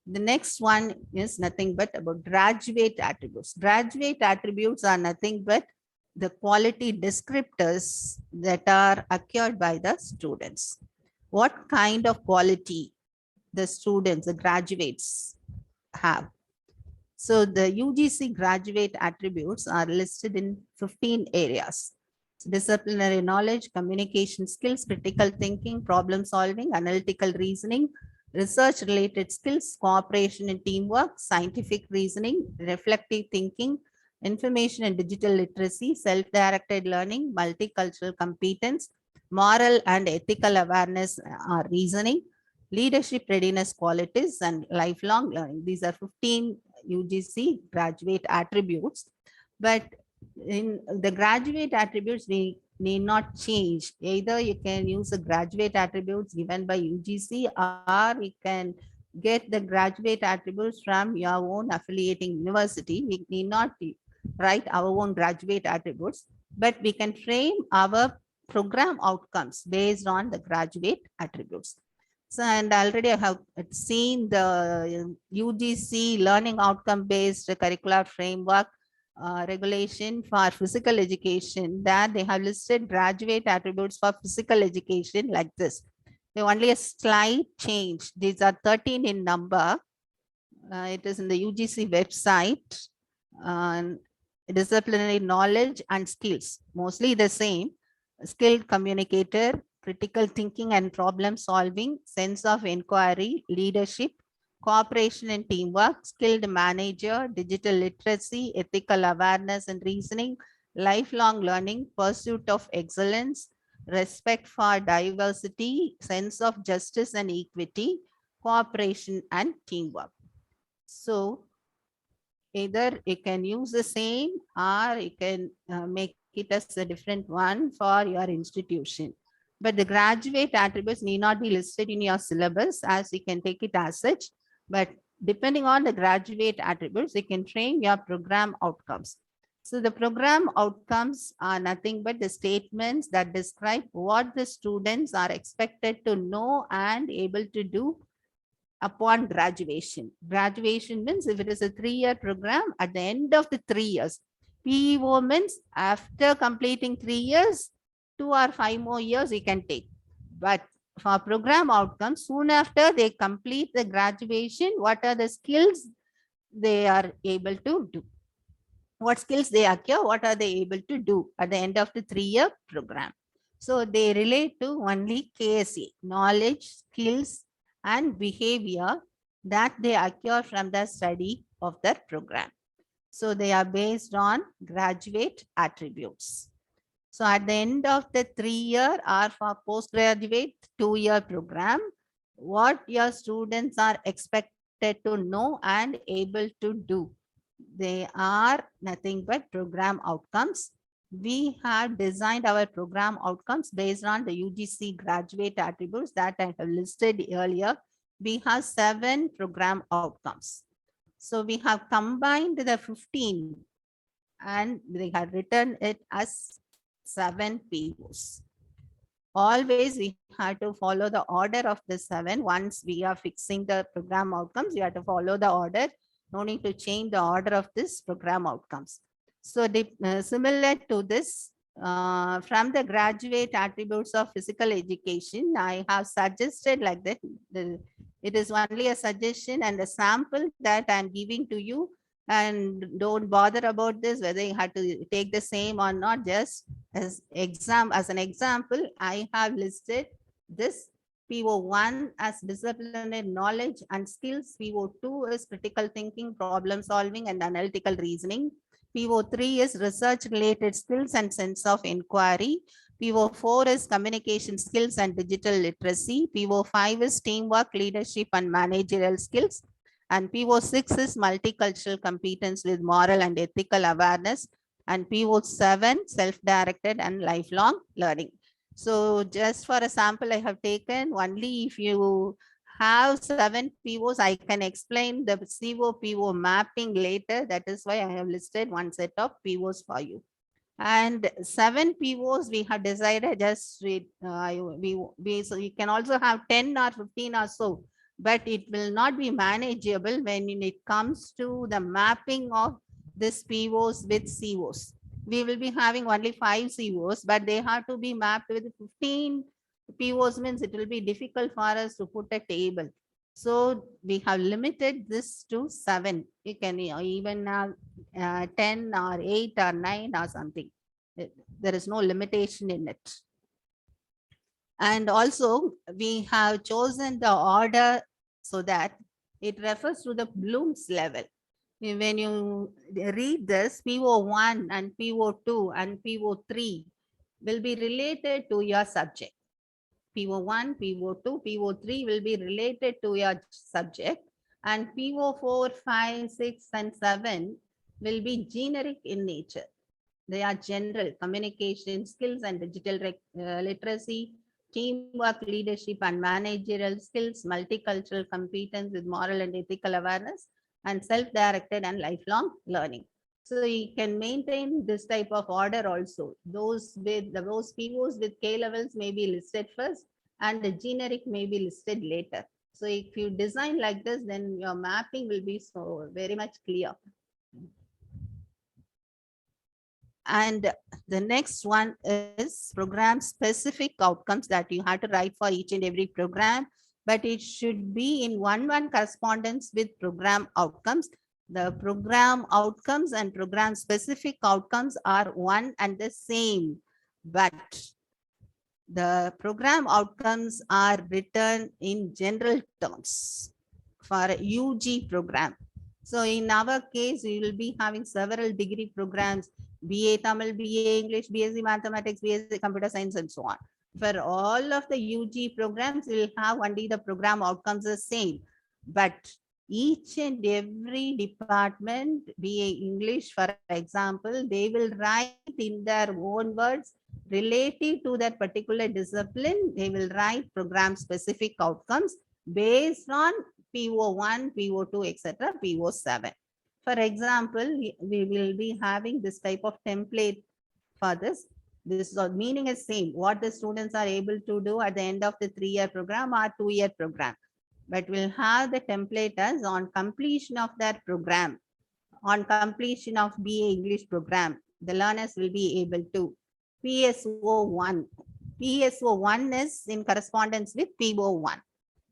S6: the next one is nothing but about graduate attributes. Graduate attributes are nothing but the quality descriptors that are acquired by the students. What kind of quality the students, the graduates have? So the UGC graduate attributes are listed in 15 areas: disciplinary knowledge, communication skills, critical thinking, problem solving, analytical reasoning, research related skills, cooperation and teamwork, scientific reasoning, reflective thinking, information and digital literacy, self-directed learning, multicultural competence, moral and ethical awareness or reasoning, leadership readiness qualities, and lifelong learning. These are 15 UGC graduate attributes. But in the graduate attributes, we need not change. Either you can use the graduate attributes given by UGC, or you can get the graduate attributes from your own affiliating university. We need not write our own graduate attributes, but we can frame our program outcomes based on the graduate attributes. So, and already I have seen the UGC learning outcome based curricular framework regulation for physical education, that they have listed graduate attributes for physical education like this. They only a slight change. These are 13 in number. It is in the UGC website. Disciplinary knowledge and skills, mostly the same. Skilled communicator, critical thinking and problem solving, sense of inquiry, leadership, cooperation and teamwork, skilled manager, digital literacy, ethical awareness and reasoning, lifelong learning, pursuit of excellence, respect for diversity, sense of justice and equity, cooperation and teamwork. So either you can use the same, or you can make it as a different one for your institution. But the graduate attributes need not be listed in your syllabus, as you can take it as such. But depending on the graduate attributes, you can frame your program outcomes. So the program outcomes are nothing but the statements that describe what the students are expected to know and able to do upon graduation. Graduation means if it is a 3-year program, at the end of the 3 years. PEO means after completing 3 years, 2 or 5 more years you can take. But for program outcomes, soon after they complete the graduation, what are the skills they are able to do? What skills they acquire, what are they able to do at the end of the 3-year program? So they relate to only KSA, knowledge, skills, and behavior that they acquire from the study of that program. So they are based on graduate attributes. So at the end of the 3-year or for postgraduate 2-year program, what your students are expected to know and able to do? They are nothing but program outcomes. We have designed our program outcomes based on the UGC graduate attributes that I have listed earlier. We have 7 program outcomes. So we have combined the 15 and they have written it as 7 POs. Always we have to follow the order of the 7. Once we are fixing the program outcomes, you have to follow the order. No need to change the order of this program outcomes. So similar to this, from the graduate attributes of physical education, I have suggested like that. It is only a suggestion and a sample that I'm giving to you. And don't bother about this, whether you have to take the same or not. Just as an example, I have listed this. PO1 as disciplinary knowledge and skills. PO2 is critical thinking, problem solving, and analytical reasoning. PO3 is research related skills and sense of inquiry. PO4 is communication skills and digital literacy. PO5 is teamwork, leadership, and managerial skills. And PO6 is multicultural competence with moral and ethical awareness. And PO7, self-directed and lifelong learning. So just for a sample, I have taken only if you have 7 POs, I can explain the CO-PO mapping later. That is why I have listed one set of POs for you. And 7 POs we have decided just so you can also have 10 or 15 or so, but it will not be manageable when it comes to the mapping of this POs with COs. We will be having only 5 COs, but they have to be mapped with 15 POs, means it will be difficult for us to put a table. So we have limited this to 7. You can even have 10 or 8 or 9 or something. There is no limitation in it. And also we have chosen the order so that it refers to the Bloom's level. When you read this, PO1 and PO2 and PO3 will be related to your subject. PO1, PO2, PO3 will be related to your subject, and PO4, 5, 6, and 7 will be generic in nature. They are general: communication skills and digital literacy, teamwork, leadership, and managerial skills, multicultural competence with moral and ethical awareness, and self-directed and lifelong learning. So you can maintain this type of order also. Those POs with K levels may be listed first and the generic may be listed later. So if you design like this, then your mapping will be so very much clear. And the next one is program specific outcomes that you have to write for each and every program, but it should be in one-one correspondence with program outcomes. The program outcomes and program specific outcomes are one and the same, but the program outcomes are written in general terms for a UG program. So in our case, we will be having several degree programs: BA Tamil, BA English, BSc Mathematics, BSc Computer Science, and so on. For all of the UG programs, we will have only the program outcomes the same. But each and every department, BA English, for example, they will write in their own words relative to that particular discipline, they will write program specific outcomes based on PO1, PO2, etc., PO7. For example, we will be having this type of template for this. This meaning is same. What the students are able to do at the end of the 3-year program or 2-year program. But we'll have the template as on completion of that program, on completion of BA English program, the learners will be able to PSO1. PSO1 is in correspondence with PO1.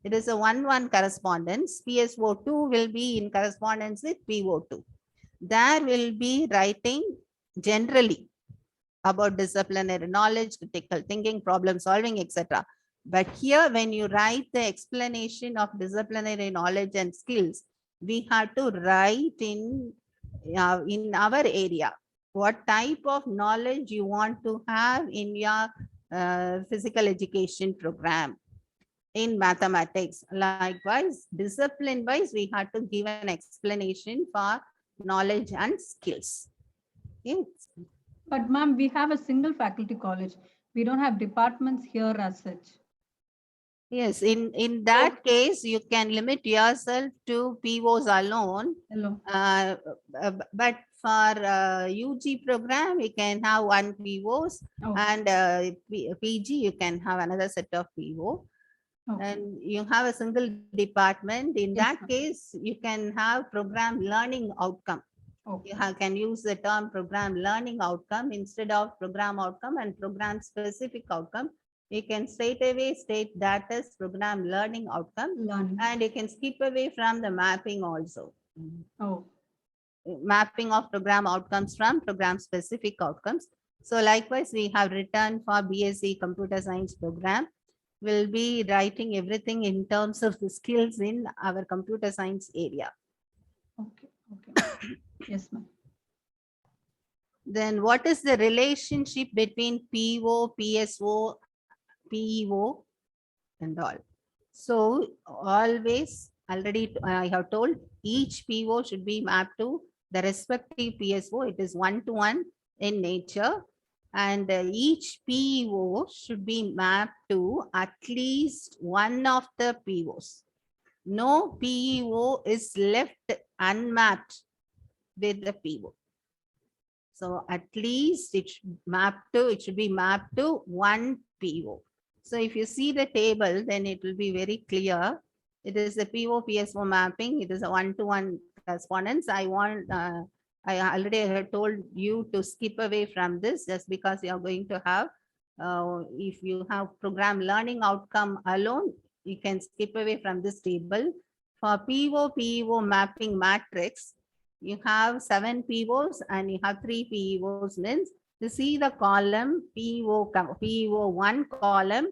S6: It is a 1-1 correspondence. PSO2 will be in correspondence with PO2. There will be writing generally about disciplinary knowledge, critical thinking, problem solving, etc. But here, when you write the explanation of disciplinary knowledge and skills, we have to write in our area what type of knowledge you want to have in your physical education program, in mathematics. Likewise, discipline wise, we have to give an explanation for knowledge and skills. Yes.
S1: But ma'am, we have a single faculty college. We don't have departments here as such.
S6: Yes, in that case, you can limit yourself to POs alone.
S1: Hello.
S6: But for UG program, you can have 1 POs,
S1: Oh.
S6: and PG, you can have another set of PO.
S1: Okay.
S6: And you have a single department. In
S1: Yes,
S6: that
S1: ma'am.
S6: case, you can have program learning outcome.
S1: Okay.
S6: You can use the term program learning outcome instead of program outcome and program specific outcome. You can straight away state that as program learning outcome,
S1: Learning.
S6: and you can skip away from the mapping also.
S1: Oh,
S6: Mapping of program outcomes from program specific outcomes. So likewise, we have written for BSc Computer Science program. We'll be writing everything in terms of the skills in our computer science area.
S1: okay. Okay. Yes, ma'am.
S6: Then what is the relationship between PO, PSO, PEO and all? So always, already I have told, each PO should be mapped to the respective PSO. It is 1-to-1 in nature. And each PO should be mapped to at least one of the POs. No PEO is left unmapped with the PO. So at least it should be mapped to one PO. So if you see the table, then it will be very clear. It is a PO PSO mapping. It is a 1-to-1 correspondence. I already have told you to skip away from this just because you are going to have, if you have program learning outcome alone, you can skip away from this table. For PO mapping matrix, you have 7 POs and you have 3 PEOs. Means to see the column PO1 column,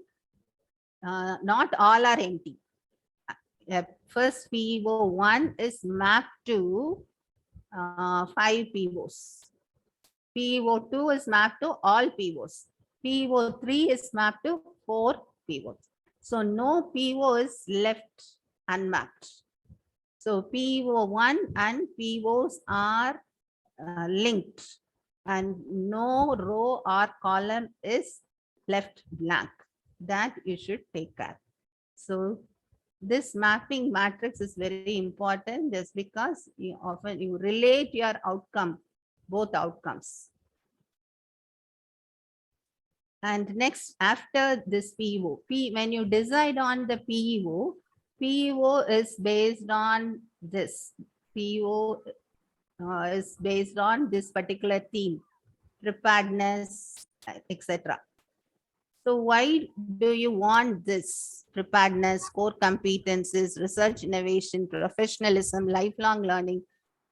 S6: not all are empty. First PO1 is mapped to 5 POs. PO2 is mapped to all POs. PO3 is mapped to 4 POs. So no PO is left unmapped. So PO1 and POs are linked, and no row or column is left blank. That you should take care. So this mapping matrix is very important just because you relate your outcome, both outcomes. And next, after this PO, when you decide on the PO is based on this. PO is based on this particular theme, preparedness, etc. So why do you want this? Preparedness, core competencies, research innovation, professionalism, lifelong learning.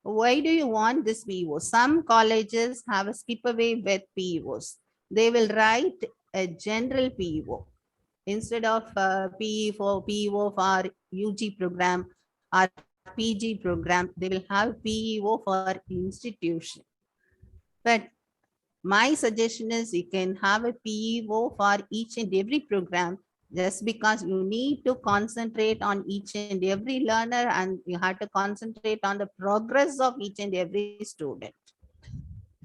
S6: Why do you want this PO? Some colleges have a skip away with POs. They will write a general PO. Instead of PO for UG program or PG program, they will have PO for institution. But my suggestion is you can have a PO for each and every program, just because you need to concentrate on each and every learner, and you have to concentrate on the progress of each and every student.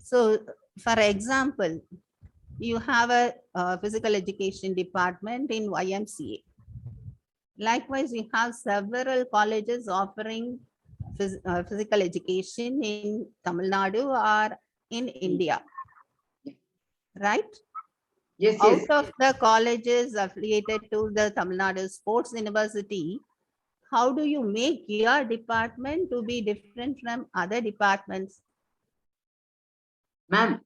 S6: So, for example, you have a physical education department in YMCA. Likewise, we have several colleges offering physical education in Tamil Nadu or in India, right?
S5: Yes,
S6: Out
S5: yes.
S6: of the colleges affiliated to the Tamil Nadu Sports University, how do you make your department to be different from other departments?
S5: Ma'am,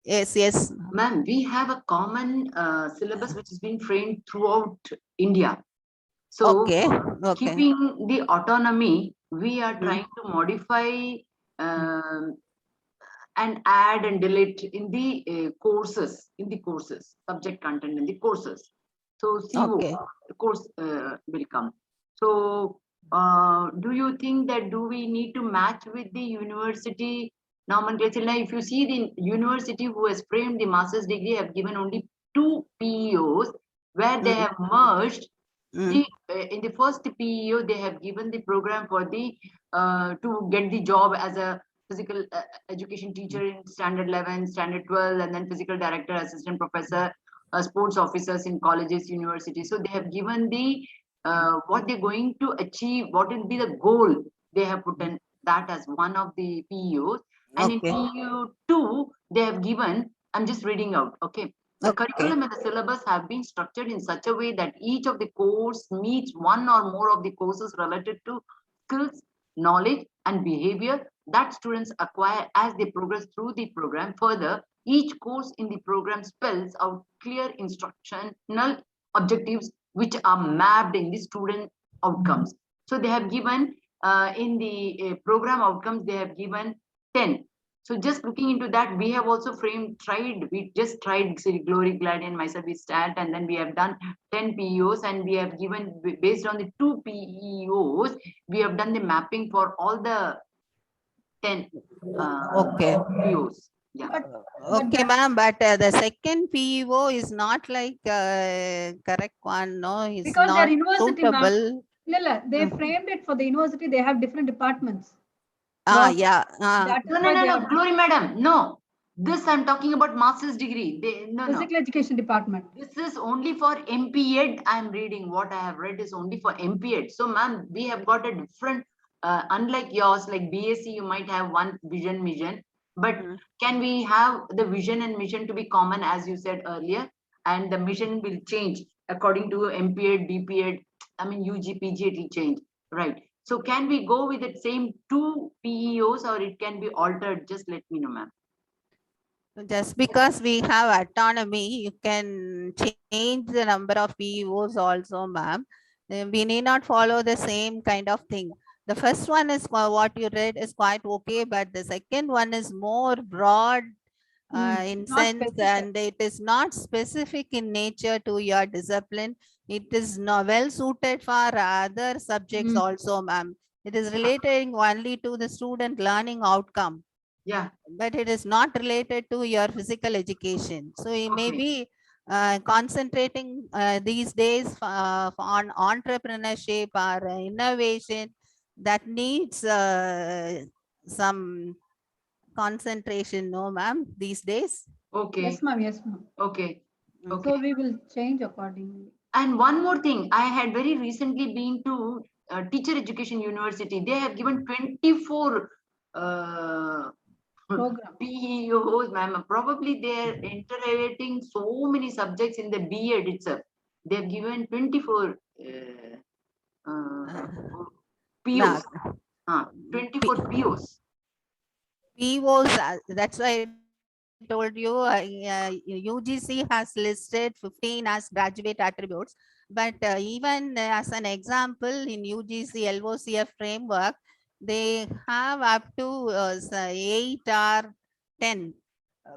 S6: Yes, yes.
S5: ma'am, we have a common syllabus which has been framed throughout India. So,
S6: Okay, okay.
S5: keeping the autonomy, we are
S6: Mm.
S5: trying to modify and add and delete in the courses, subject content in the courses. So, CO
S6: Okay.
S5: course will come. So, do you think that do we need to match with the university nomenclature? Now, if you see the university who has framed the master's degree have given only 2 PEOs where they
S6: Mm.
S5: have merged
S6: Mm.
S5: in the first PEO, they have given the program for the to get the job as a physical education teacher in standard 11, standard 12, and then physical director, assistant professor, sports officers in colleges, universities. So they have given the what they're going to achieve, what will be the goal they have put in that as one of the PEOs. And in
S6: Okay.
S5: PEO 2, they have given, I'm just reading out, okay. The
S6: Okay.
S5: curriculum and the syllabus have been structured in such a way that each of the course meets one or more of the courses related to skills, knowledge, and behavior that students acquire as they progress through the program. Further, each course in the program spells out clear instructional objectives which are mapped in the student outcomes. So they have given in the program outcomes, they have given 10. So just looking into that, we have also we just tried Glory, Glad, and myself, we stat, and then we have done 10 PEOs, and we have given, based on the 2 PEOs, we have done the mapping for all the 10
S6: Okay.
S5: PEOs. Yeah.
S6: Okay, ma'am, but the second PEO is not like correct one, no, it's
S1: Because they're
S6: not
S1: university, ma'am.
S6: suitable.
S1: Lila, they framed it for the university. They have different departments.
S6: Ah,
S1: What?
S6: yeah.
S1: That is
S5: No,
S1: why
S5: no,
S1: they
S5: no,
S1: have
S5: Glory, madam. No, this I'm talking about master's degree. No.
S1: physical education department.
S5: This is only for MPEd. I'm reading what I have read is only for MPEd. So, ma'am, we have got a different, unlike yours, like BSc, you might have one vision, mission. But can we have the vision and mission to be common, as you said earlier? And the mission will change according to MPEd, BPEd, I mean, UG, PG, it will change, right? So, can we go with the same 2 PEOs or it can be altered? Just let me know, ma'am.
S6: Just because we have autonomy, you can change the number of PEOs also, ma'am. We need not follow the same kind of thing. The first one is what you read is quite okay, but the second one is more broad in
S1: not
S6: sense,
S1: specific.
S6: and it is not specific in nature to your discipline. It is not well suited for other subjects also, ma'am. It is relating only to the student learning outcome.
S5: Yeah.
S6: But it is not related to your physical education. So you may
S5: Okay.
S6: be concentrating these days on entrepreneurship or innovation that needs some concentration, no, ma'am, these days.
S5: Okay.
S1: Yes, ma'am. Yes, ma'am.
S5: Okay. Okay.
S1: So we will change accordingly.
S5: And one more thing, I had very recently been to Teacher Education University. They have given 24
S1: Program.
S5: PEOs, ma'am. Probably they're integrating so many subjects in the BEd itself. They've given 24 POs. 24 POs.
S6: POs, that's why I told you UGC has listed 15 as graduate attributes, but even as an example in UGC LOCF framework, they have up to 8 or 10.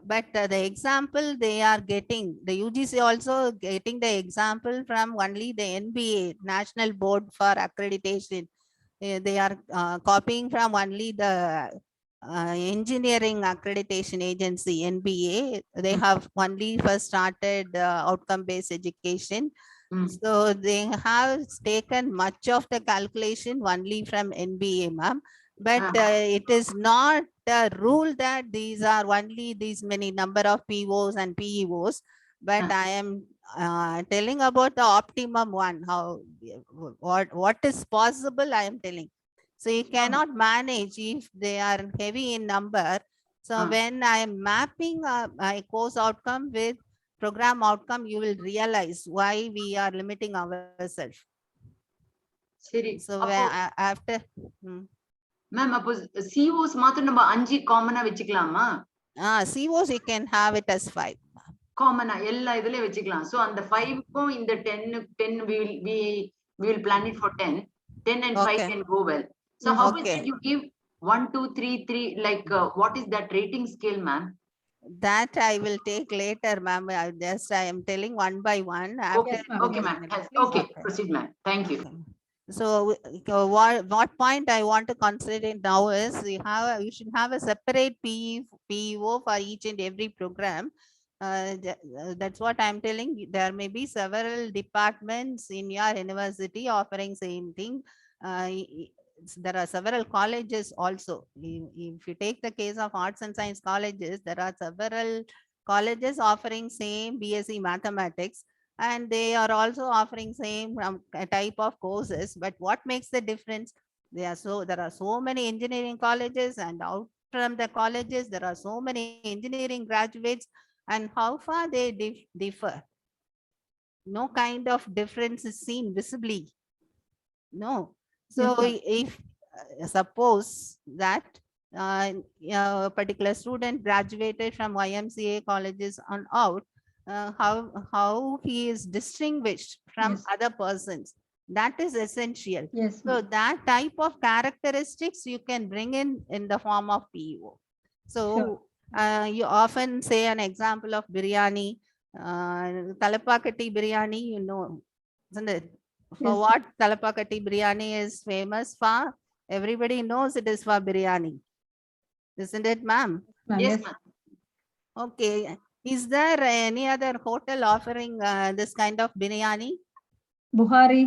S6: But the example they are getting, the UGC also getting the example from only the NBA, National Board for Accreditation. They are copying from only the Engineering Accreditation Agency, NBA. They have only first started outcome-based education. So they have taken much of the calculation only from NBA, ma'am. But it is not rule that these are only these many number of POs and PEOs, but I am telling about the optimum one, how what is possible I am telling. So you cannot manage if they are heavy in number. So when I am mapping my course outcome with program outcome, you will realize why we are limiting ourselves.
S5: சரி
S6: So
S5: அப்போ
S6: after
S5: ma'am அப்போ COs மாத்திரம் நம்ம 5 காமனா வச்சுக்கலாமா?
S6: COs you can have it as 5.
S5: காமனா எல்லா இதுலயும் வச்சுக்கலாம். So அந்த 5க்கும் இந்த 10 we will plan it for 10 and 5 can go well. So how is that you give 1 2 3 3 like what is that rating scale, ma'am?
S6: That I will take later, ma'am. I am telling one by one.
S5: Okay, okay, ma'am. Okay, proceed, ma'am. Thank you.
S6: So what point I want to concentrate now is you should have a separate PEO for each and every program. That's what I'm telling you. There may be several departments in your university offering same thing. There are several colleges also. If you take the case of arts and science colleges, there are several colleges offering same BSc mathematics, and they are also offering same type of courses. But what makes the difference? There are so many engineering colleges, and out from the colleges there are so many engineering graduates, and how far they differ. No kind of difference is seen visibly. No. So if suppose that a particular student graduated from YMCA colleges on out, how he is distinguished from other persons, that is essential. So that type of characteristics you can bring in the form of PEO. So you often say an example of biryani, Talapakati biryani, you know, isn't it? For what Talapakati biryani is famous for? Everybody knows it is for biryani, isn't it, ma'am?
S5: Yes, ma'am.
S6: Okay. Is there any other hotel offering this kind of biryani?
S1: Buhari.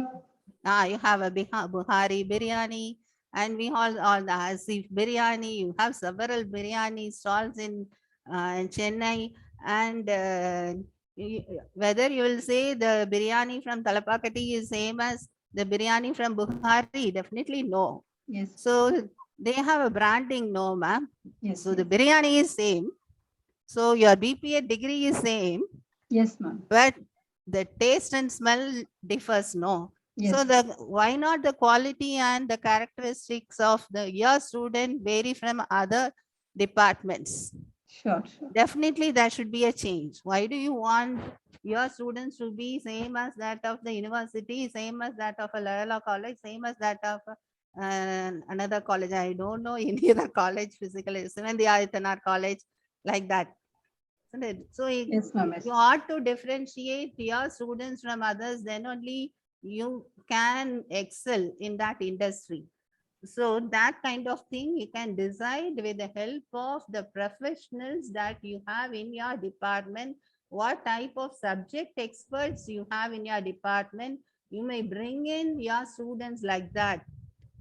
S6: You have a Buhari biryani, and we all the Asif biryani. You have several biryani stalls in Chennai, and whether you will say the biryani from Talapakati is same as the biryani from Buhari, definitely no.
S1: Yes.
S6: So they have a branding, no, ma'am.
S1: Yes.
S6: So the biryani is same. So your BPA degree is same.
S1: Yes, ma'am.
S6: But the taste and smell differs, no.
S1: Yes.
S6: So why not the quality and the characteristics of your student vary from other departments?
S1: Sure.
S6: Definitely there should be a change. Why do you want your students to be same as that of the university, same as that of a Loyola college, same as that of another college? I don't know any other college physically, even the Adityanar college, like that. So
S1: yes,
S6: you ought to differentiate your students from others, then only you can excel in that industry. So that kind of thing you can decide with the help of the professionals that you have in your department. What type of subject experts you have in your department, you may bring in your students like that.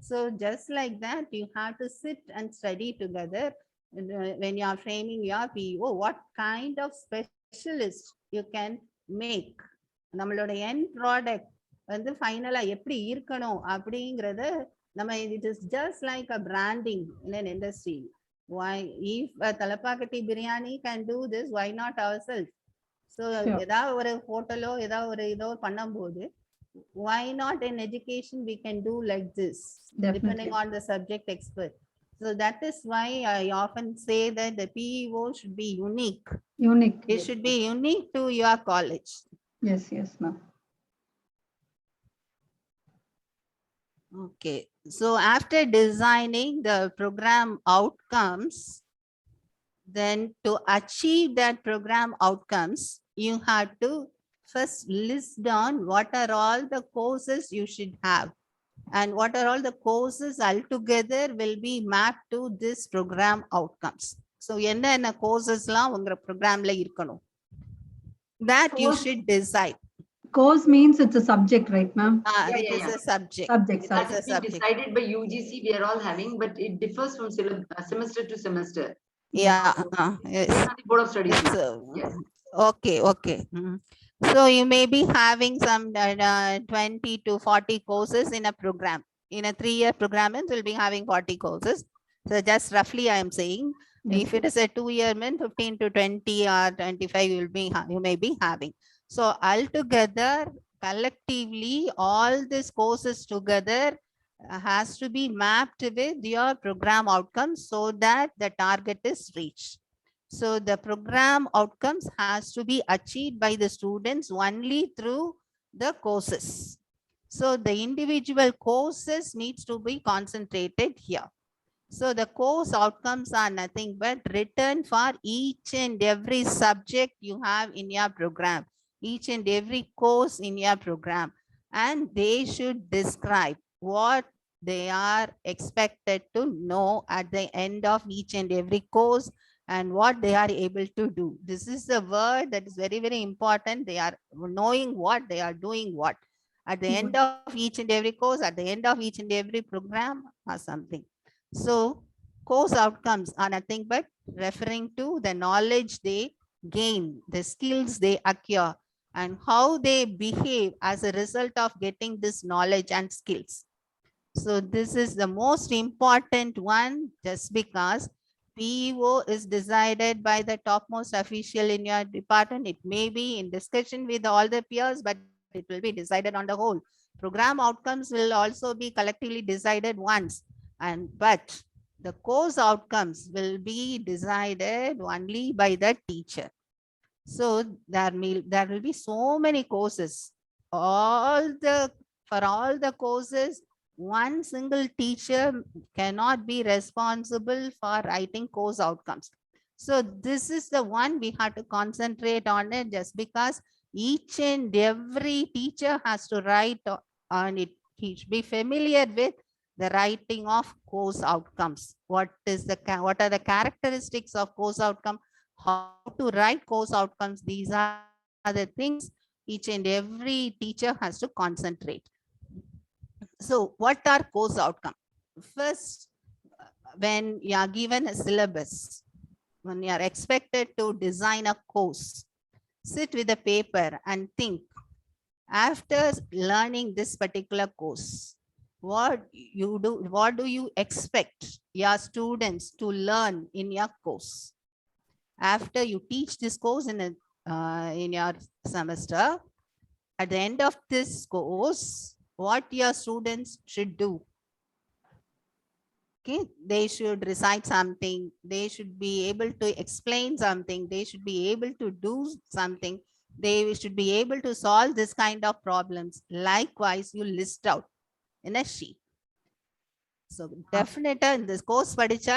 S6: So just like that, you have to sit and study together when you are framing your PO. What kind of specialist you can make? நம்மளோட end product வந்து ஃபைனலா எப்படி இருக்கணும் அப்படிங்கறத நம்ம, it is just like a branding in an industry. Why, if a Talapakati biryani can do this, why not ourselves? So ஏதாவது ஒரு ஹோட்டலோ ஏதாவது ஒரு இதோ பண்ணும்போது, why not in education we can do like this? Definitely. Depending on the subject expert. So that is why I often say that the PEO should be unique. It should be unique to your college.
S1: Yes, ma'am.
S6: Okay. So after designing the program outcomes, then to achieve that program outcomes, you have to first list down what are all the courses you should have, and what are all the courses altogether will be mapped to this program outcomes. So என்ன courses la unga program la irkanum, that you should decide.
S1: Course means it's a subject, right, ma'am?
S5: Yeah,
S6: It
S5: yeah,
S6: is
S5: yeah.
S6: a subject.
S1: Subject,
S6: It
S5: That
S6: is
S1: subject.
S6: a
S5: has been
S6: subject.
S5: decided by UGC, we are all having, but it differs from semester to semester.
S6: Yeah.
S5: Based
S6: Yes.
S5: on the Board of Studies,
S6: It's,
S5: ma'am. Yes.
S6: okay. Okay. So you may be having some 20 to 40 courses in a program. In a 3-year program, we'll be having 40 courses. So just roughly, I am saying,
S1: Yes.
S6: if it is a 2-year, 15 to 20 or 25, you may be having. So altogether, collectively, all these courses together has to be mapped with your program outcomes so that the target is reached. So the program outcomes has to be achieved by the students only through the courses. So the individual courses needs to be concentrated here. So the course outcomes are nothing but written for each and every subject you have in your program, each and every course in your program, and they should describe what they are expected to know at the end of each and every course and what they are able to do. This is the word that is very, very important. They are knowing what they are doing, what at the end of each and every course, at the end of each and every program or something. So course outcomes are nothing but referring to the knowledge they gain, the skills they acquire, and how they behave as a result of getting this knowledge and skills. So this is the most important one, just because PEO is decided by the topmost official in your department. It may be in discussion with all the peers, but it will be decided on the whole. Program outcomes will also be collectively decided once, but the course outcomes will be decided only by the teacher. So there will be so many courses. For all the courses, one single teacher cannot be responsible for writing course outcomes. So this is the one we have to concentrate on it, just because each and every teacher has to write on it. He should be familiar with the writing of course outcomes. What are the characteristics of course outcome? How to write course outcomes? These are the things each and every teacher has to concentrate. So what are course outcomes? First, when you are given a syllabus, when you are expected to design a course, sit with a paper and think, after learning this particular course, what do you expect your students to learn in your course? After you teach this course in your semester, at the end of this course, what your students should do? Okay, they should recite something, they should be able to explain something, they should be able to do something, they should be able to solve this kind of problems. Likewise, you list out in a sheet. So definitely in this course படிச்சா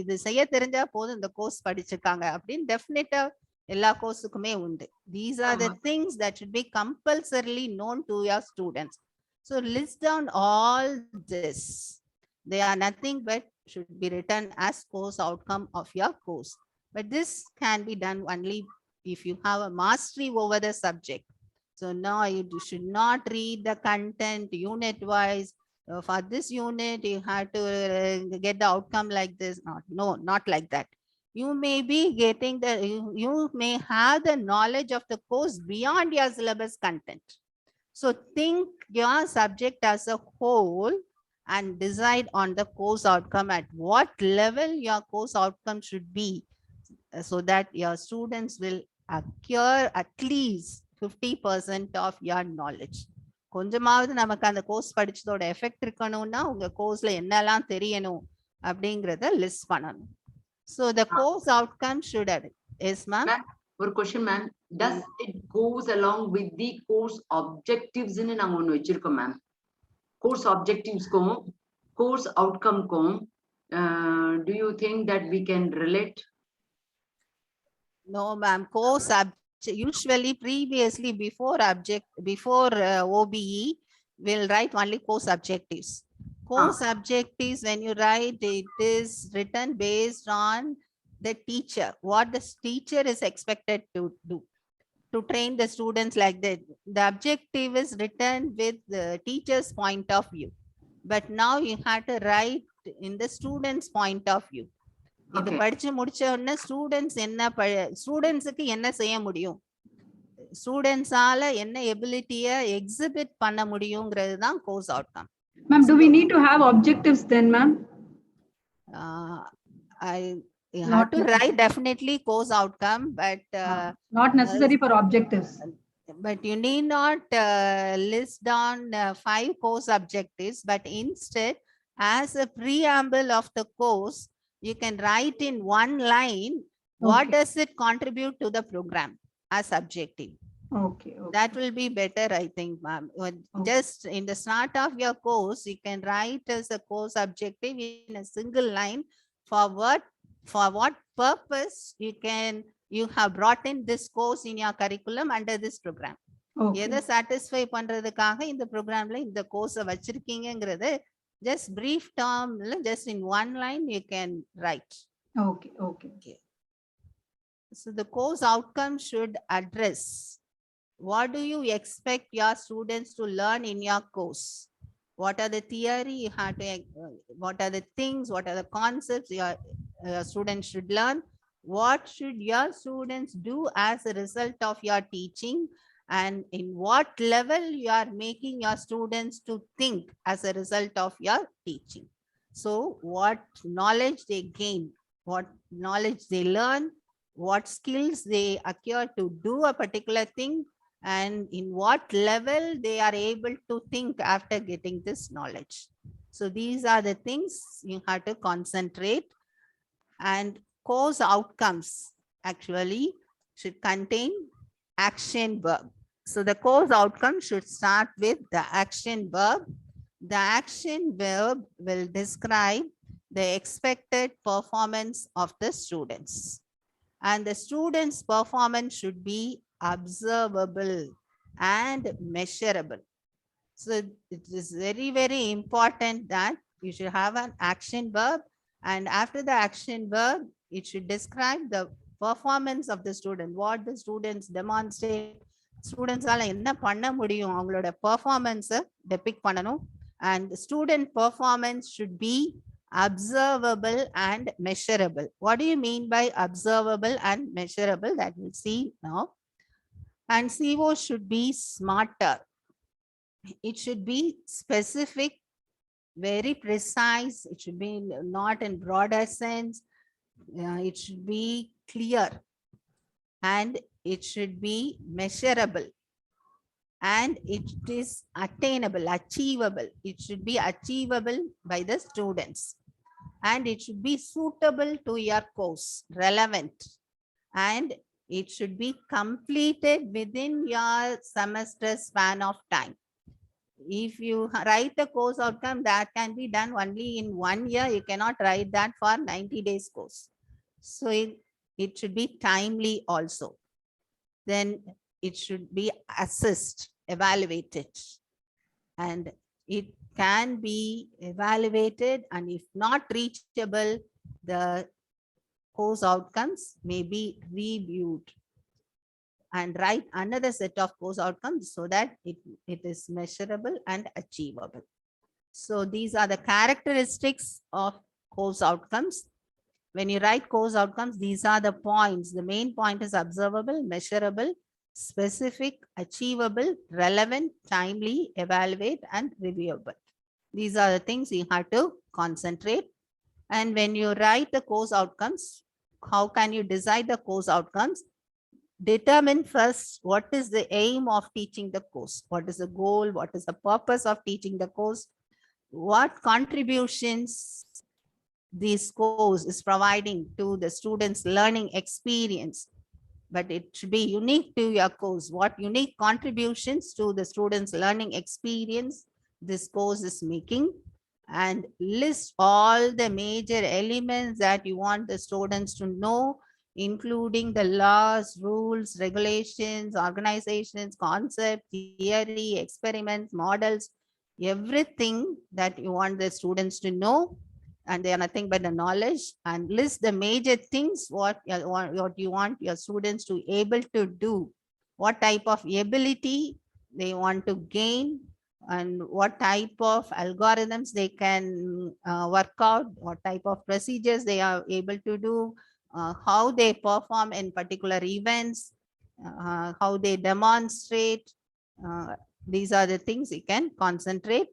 S6: இது செய்ய தெரிஞ்சா போதும், இந்த course படிச்சிருக்காங்க அப்படின்னு டெஃபினட்டா எல்லா கோர்ஸுக்குமே உண்டு. These are the things that should be compulsorily known to your students. So list down all this. They are nothing but should be written as course outcome of your course. But this can be done only if you have a mastery over the subject. So now you should not read the content unit wise. For this unit, you have to get the outcome like this. Not like that. You may be getting you may have the knowledge of the course beyond your syllabus content. So think your subject as a whole and decide on the course outcome, at what level your course outcome should be, so that your students will acquire at least 50% of your knowledge. கொஞ்சமாவது நமக்கு அந்த course படிச்சதோட effect இருக்கணும்னா உங்க கோர்ஸ்ல என்னெல்லாம் தெரியணும் அப்படிங்கறத list பண்ணணும். So the course outcome should have. Yes, ma'am.
S5: ஒரு question, ma'am. Does it goes along with the course objectives ன்னு நாங்க ஒன்னு வச்சிருக்கோம், ma'am. Course objectivesக்கும் course outcomeக்கும் do you think that we can relate?
S6: No, ma'am. Course usually previously before OBE, we'll write only course objectives. Course objectives, when you write, it is written based on the teacher, what the teacher is expected to do. to train the students like that. The objective is written with the teacher's point of view, but now you have to write in the student's point of view. இது
S5: Okay.
S6: படிச்சு முடிச்ச உடனே ஸ்டூடெண்ட்ஸுக்கு என்ன செய்ய முடியும், ஸ்டூடெண்ட்ஸால என்ன எபிலிட்டியை exhibit பண்ண முடியுங்கிறது தான் course outcome.
S1: Ma'am, do we need to have objectives then, ma'am?
S6: You have to write definitely course outcome, but
S1: Not necessary for objectives.
S6: but you need not list down 5 course objectives, but instead as a preamble of the course, you can write in one line, what
S1: Okay.
S6: does it contribute to the program as objective.
S1: Okay.
S6: That will be better, I think, ma'am. Just in the start of your course, you can write as a course objective in a single line for what purpose you have brought in this course in your curriculum under this program.
S1: Okay.
S6: எதை satisfy பண்றதுக்காக இந்த ப்ரோக்ராம்ல இந்த கோர்ஸை வச்சிருக்கீங்கிறது just brief term, just in one line you can write.
S1: Okay. Okay.
S6: So the course outcome should address what do you expect your students to learn in your course. What are the theory you have to, what are the things, what are the concepts your students should learn? What should your students do as a result of your teaching? And in what level you are making your students to think as a result of your teaching. So what knowledge they gain, what knowledge they learn, what skills they acquire to do a particular thing, and in what level they are able to think after getting this knowledge. So these are the things you have to concentrate. And course outcomes actually should contain action verb. So the course outcome should start with the action verb. The action verb will describe the expected performance of the students. And the students' performance should be observable and measurable. So it is very, very important that you should have an action verb. And after the action verb, it should describe the performance of the student, what the students demonstrate. Students ஆல என்ன பண்ண முடியும், அவங்களோட performance depict பண்ணணும். And the student performance should be observable and measurable. What do you mean by observable and measurable? That we'll see now. And CO should be smarter. It should be specific, very precise. It should be not in broader sense. It should be clear, and it should be measurable, and it is attainable, achievable. It should be achievable by the students, and it should be suitable to your course, relevant, and it should be completed within your semester span of time. If you write a course outcome that can be done only in 1 year, you cannot write that for 90 days course. So it should be timely also. Then it should be assessed, evaluated, and it can be evaluated, and if not reachable, the course outcomes may be reviewed and write another set of course outcomes so that it is measurable and achievable. So these are the characteristics of course outcomes. When you write course outcomes, these are the points. The main point is observable, measurable, specific, achievable, relevant, timely, evaluate, and reviewable. These are the things you have to concentrate. And when you write the course outcomes, how can you decide the course outcomes? Determine first what is the aim of teaching the course, what is the goal, what is the purpose of teaching the course, what contributions this course is providing to the students' learning experience. But it should be unique to your course. What unique contributions to the students' learning experience this course is making, and list all the major elements that you want the students to know, including the laws, rules, regulations, organizations, concepts, theory, experiments, models, everything that you want the students to know, and they are nothing but the knowledge, and list the major things what you want your students to able to do what type of ability they want to gain, and what type of algorithms they can work out, what type of procedures they are able to do, how they perform in particular events, how they demonstrate. These are the things you can concentrate.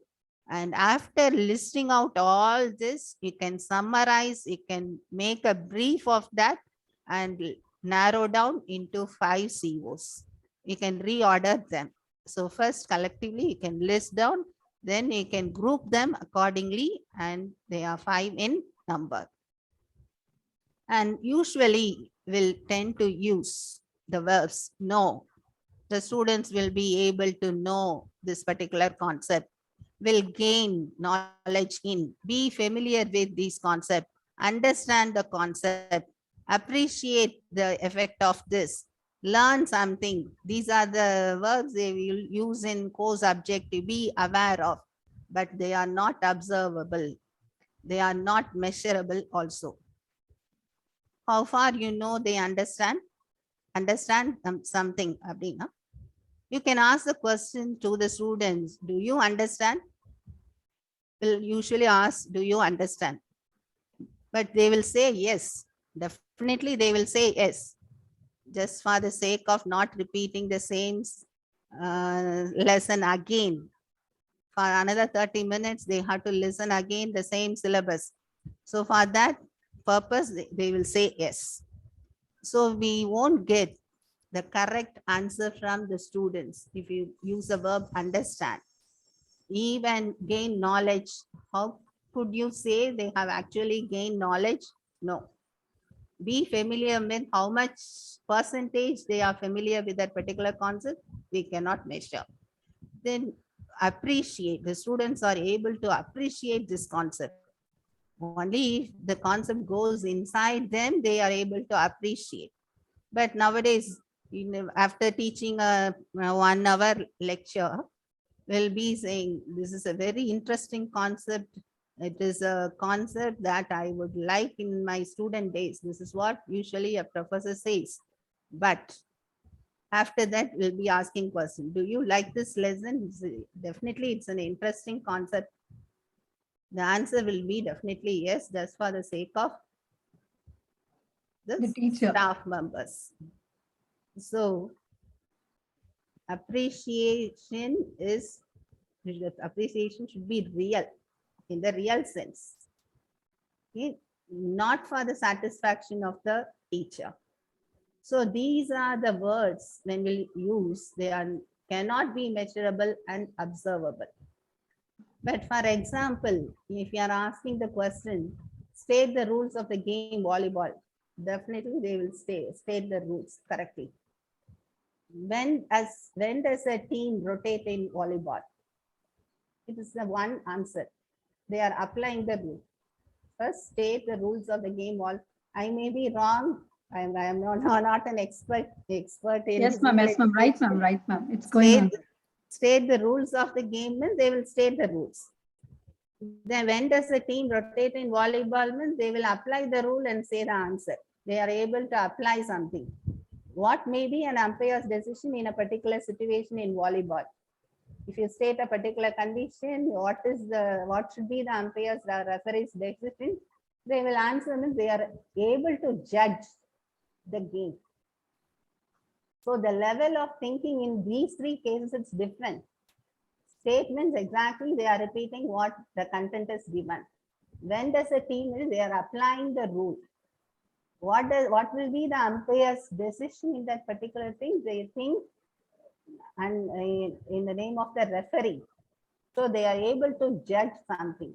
S6: And after listing out all this, you can summarize, you can make a brief of that and narrow down into 5 COs. You can reorder them. So first collectively you can list down, then you can group them accordingly, and they are 5 in number. And usually will tend to use the verbs know. The students will be able to know this particular concept, will gain knowledge in, be familiar with these concepts, understand the concept, appreciate the effect of this, learn something. These are the verbs they will use in co-subject to be aware of, but they are not observable. They are not measurable also. How far you know they understand something, Abdina? You can ask the question to the students, do you understand? Will usually ask, do you understand? But they will say yes. Definitely they will say yes. Just for the sake of not repeating the same lesson again. For another 30 minutes, they have to listen again the same syllabus. So for that purpose, they will say yes. So we won't get the correct answer from the students if you use the verb understand. Even gain knowledge. How could you say they have actually gained knowledge? No. Be familiar with how much percentage they are familiar with that particular concept, we cannot measure. Then appreciate. The students are able to appreciate this concept. Only if the concept goes inside them, they are able to appreciate. But nowadays, after teaching a 1 hour lecture, we'll be saying this is a very interesting concept. It is a concept that I would like in my student days. This is what usually a professor says. But after that, we'll be asking questions. Do you like this lesson? Definitely, it's an interesting concept. The answer will be definitely yes, just for the sake of the
S1: teacher.
S6: staff members. So appreciation should be real, in the real sense. Okay? Not for the satisfaction of the teacher. So these are the words when we use, they cannot be measurable and observable. But for example, if you are asking the question, state the rules of the game volleyball, definitely they will state the rules correctly. When does a team rotate in volleyball? It is the one answer. They are applying the rule. First, state the rules of the game. I may be wrong. I am not an expert in.
S1: Yes, ma'am. Yes, ma'am. Right, ma'am. Right, ma'am. It's going on.
S6: State the rules of the game means they will state the rules. Then when does the team rotate in volleyball means they will apply the rule and say the answer. They are able to apply something. What may be an umpire's decision in a particular situation in volleyball? If you state a particular condition, what should be the umpire's referee's decision? They will answer means they are able to judge the game. So the level of thinking in these 3 cases is different. Statements exactly they are repeating what the content is given. When does a team is they are applying the rule? What will be the umpire's decision in that particular thing? They think and in the name of the referee. So they are able to judge something.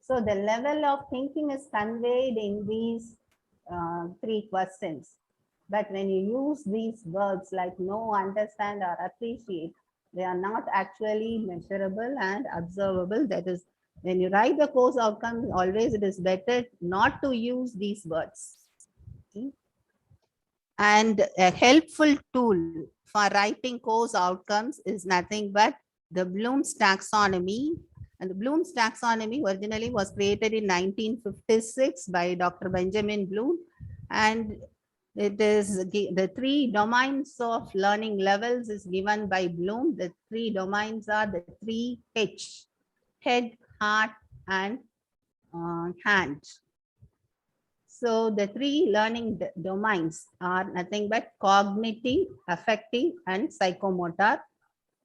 S6: So the level of thinking is conveyed in these 3 questions. But when you use these verbs like know, understand, or appreciate, they are not actually measurable and observable. That is, when you write the course outcome, always it is better not to use these words. Okay? And a helpful tool for writing course outcomes is nothing but the Bloom's taxonomy. And the Bloom's taxonomy originally was created in 1956 by Dr. Benjamin Bloom. And It is the 3 domains of learning levels is given by Bloom. The 3 domains are the 3 H, head, heart, and hand. So the 3 learning domains are nothing but cognitive, affective, and psychomotor.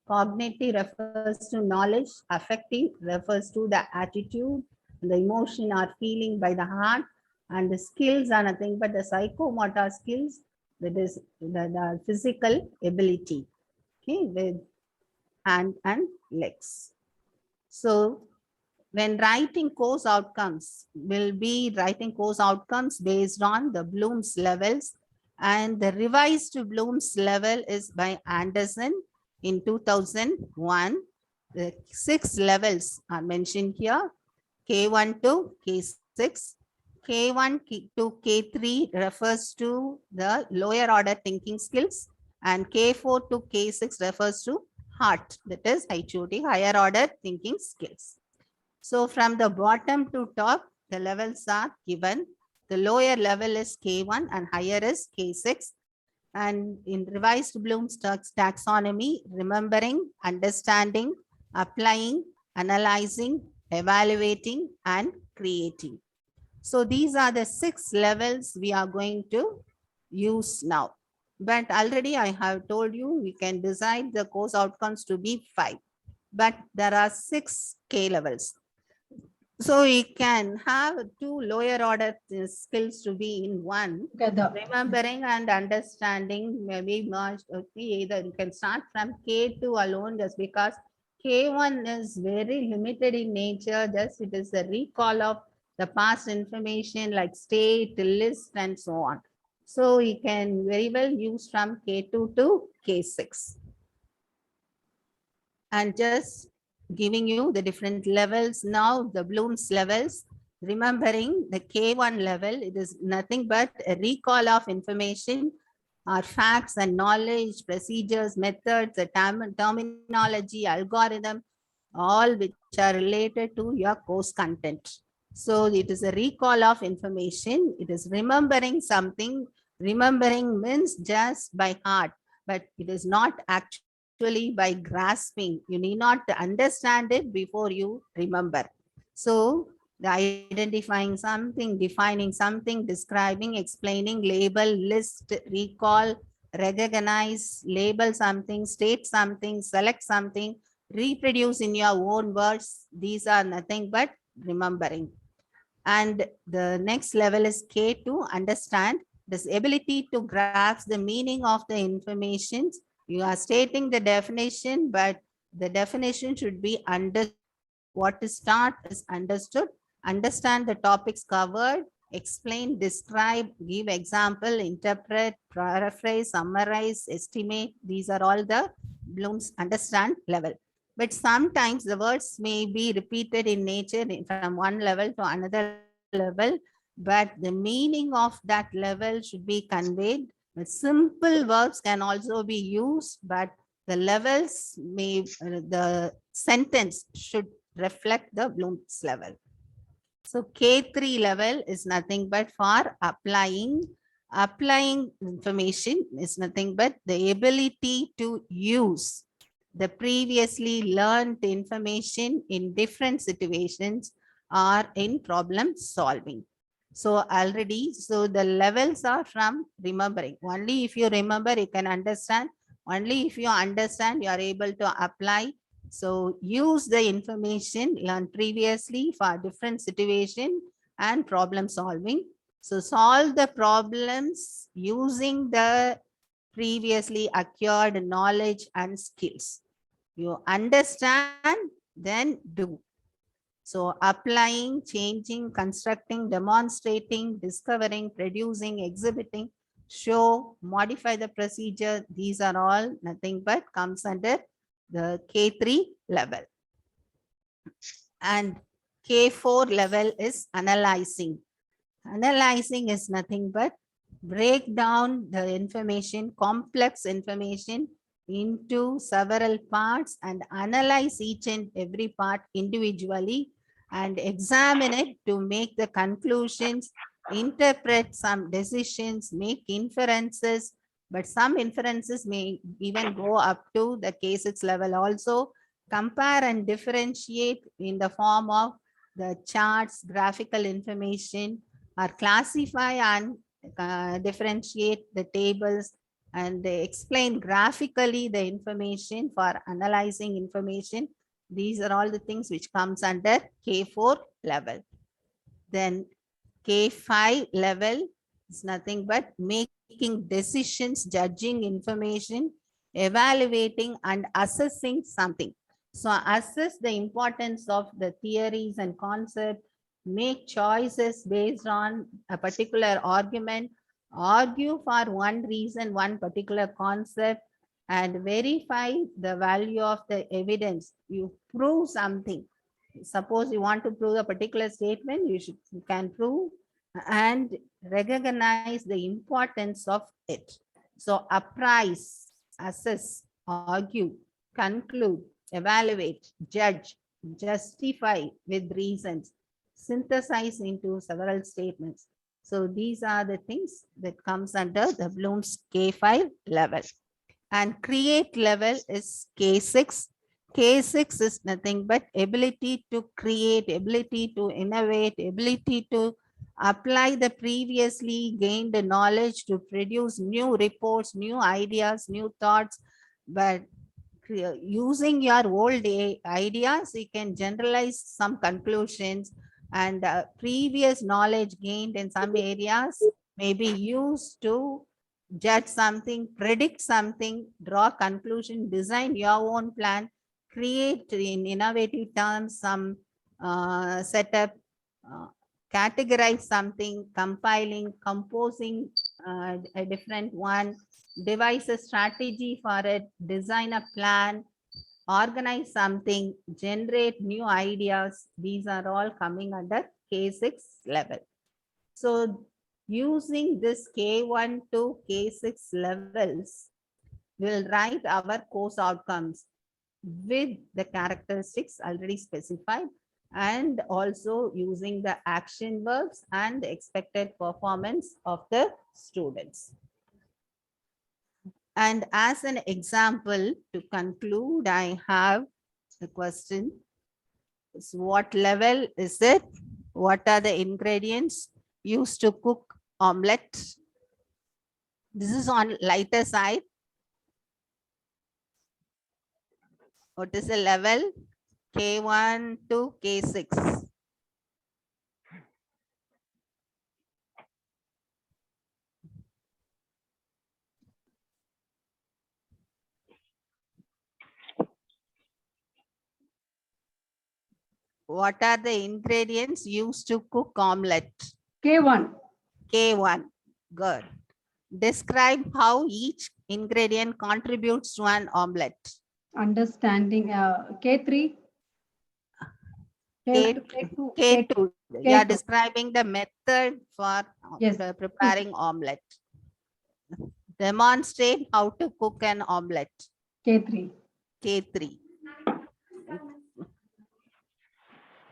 S6: Cognitive refers to knowledge, affective refers to the attitude, the emotion or feeling by the heart, and the skills are nothing but the psychomotor skills, that is the physical ability, okay, with hand and legs. So when writing course outcomes, will be writing course outcomes based on the Bloom's levels, and the revised Bloom's level is by Anderson in 2001. The 6 levels are mentioned here, K1 to K6. K1 to K3 refers to the lower order thinking skills, and K4 to K6 refers to heart, that is HOT, higher order thinking skills. So from the bottom to top, the levels are given. The lower level is K1 and higher is K6. And in revised Bloom's taxonomy, remembering, understanding, applying, analyzing, evaluating, and creating. So these are the 6 levels we are going to use now. But already I have told you we can decide the course outcomes to be 5. But there are 6 K levels. So we can have 2 lower order skills to be in one.
S1: Together.
S6: Remembering and understanding may be merged. Okay, either you can start from K2 alone, just because K1 is very limited in nature. Just it is a recall of the past information like state, list, and so on. So we can very well use from K2 to K6. And just giving you the different levels now, the Bloom's levels. Remembering the K1 level, it is nothing but a recall of information or facts and knowledge, procedures, methods, the terminology, algorithm, all which are related to your course content. So it is a recall of information. It is remembering something. Remembering means just by heart, but it is not actually by grasping. You need not understand it before you remember. So the identifying something, defining something, describing, explaining, label, list, recall, recognize, label something, state something, select something, reproduce in your own words. These are nothing but remembering. And the next level is K2, understand. This ability to grasp the meaning of the information. You are stating the definition, but the definition should be understood. What is taught is understood. Understand the topics covered, explain, describe, give example, interpret, paraphrase, summarize, estimate. These are all the Bloom's understand level. But sometimes the words may be repeated in nature from one level to another level, but the meaning of that level should be conveyed. The simple verbs can also be used, but the levels may, the sentence should reflect the Bloom's level. So K3 level is nothing but for applying. Applying information is nothing but the ability to use the previously learned information in different situations or in problem solving. So already, so the levels are from remembering. Only if you remember, you can understand. Only if you understand, you are able to apply. So use the information learned previously for different situation and problem solving. So solve the problems using the previously acquired knowledge and skills. You understand, then do. So applying, changing, constructing, demonstrating, discovering, producing, exhibiting, show, modify the procedure. These are all nothing but comes under the K3 level. And K4 level is analyzing. Analyzing is nothing but break down the information, complex information into several parts and analyze each and every part individually and examine it to make the conclusions interpret some decisions, make inferences, but some inferences may even go up to the K6 level also. Compare and differentiate in the form of the charts, graphical information, or classify and differentiate the tables, and they explain graphically the information for analyzing information. These are all the things which comes under K4 level. Then K5 level is nothing but making decisions, judging information, evaluating and assessing something. So assess the importance of the theories and concepts, make choices based on a particular argument, argue for one reason, one particular concept, and verify the value of the evidence. You prove something. Suppose you want to prove a particular statement, you can prove and recognize the importance of it. So apprise, assess, argue, conclude, evaluate, judge, justify with reasons, synthesize into several statements. So these are the things that comes under the Bloom's K5 level. And create level is K6. K6 is nothing but ability to create, ability to innovate, ability to apply the previously gained knowledge to produce new reports, new ideas, new thoughts. But using your old ideas, you can generalize some conclusions, and previous knowledge gained in some areas may be used to judge something, predict something, draw conclusion, design your own plan, create in innovative terms some setup, categorize something, compiling, composing a different one, devise a strategy for it, design a plan, organize something, generate new ideas. These are all coming under K6 level. So using this K1 to K6 levels, we'll write our course outcomes with the characteristics already specified, and also using the action verbs and the expected performance of the students. And as an example, to conclude, I have the question. So what level is it? What are the ingredients used to cook omelette? This is on lighter side. What is the level? K1 to K6. What are the ingredients used to cook omelette?
S1: K1.
S6: K1. Good. Describe how each ingredient contributes to an omelette.
S1: Understanding. K3.
S6: K2.
S1: K2.
S6: You are describing the method for
S1: Yes.
S6: preparing omelette. Demonstrate how to cook an omelette.
S1: K3.
S6: K3.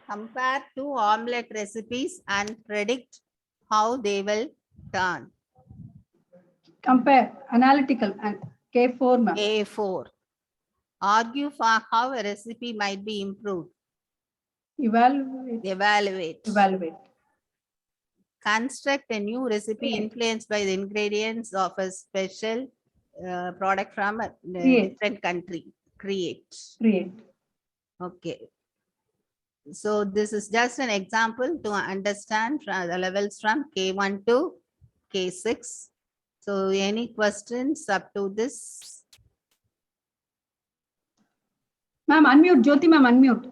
S6: Compare two omelette recipes and predict how they will turn.
S1: Compare. Analytical. And K4. ma'am.
S6: A4. Argue for how a recipe might be improved.
S1: Evaluate.
S6: Evaluate.
S1: Evaluate.
S6: Construct a new recipe influenced by the ingredients of a special product from a different country. Create.
S1: Create.
S6: Okay. So this is just an example to understand the levels from K1 to K6. So any questions up to this?
S1: Ma'am, unmute. Jyoti ma'am, unmute.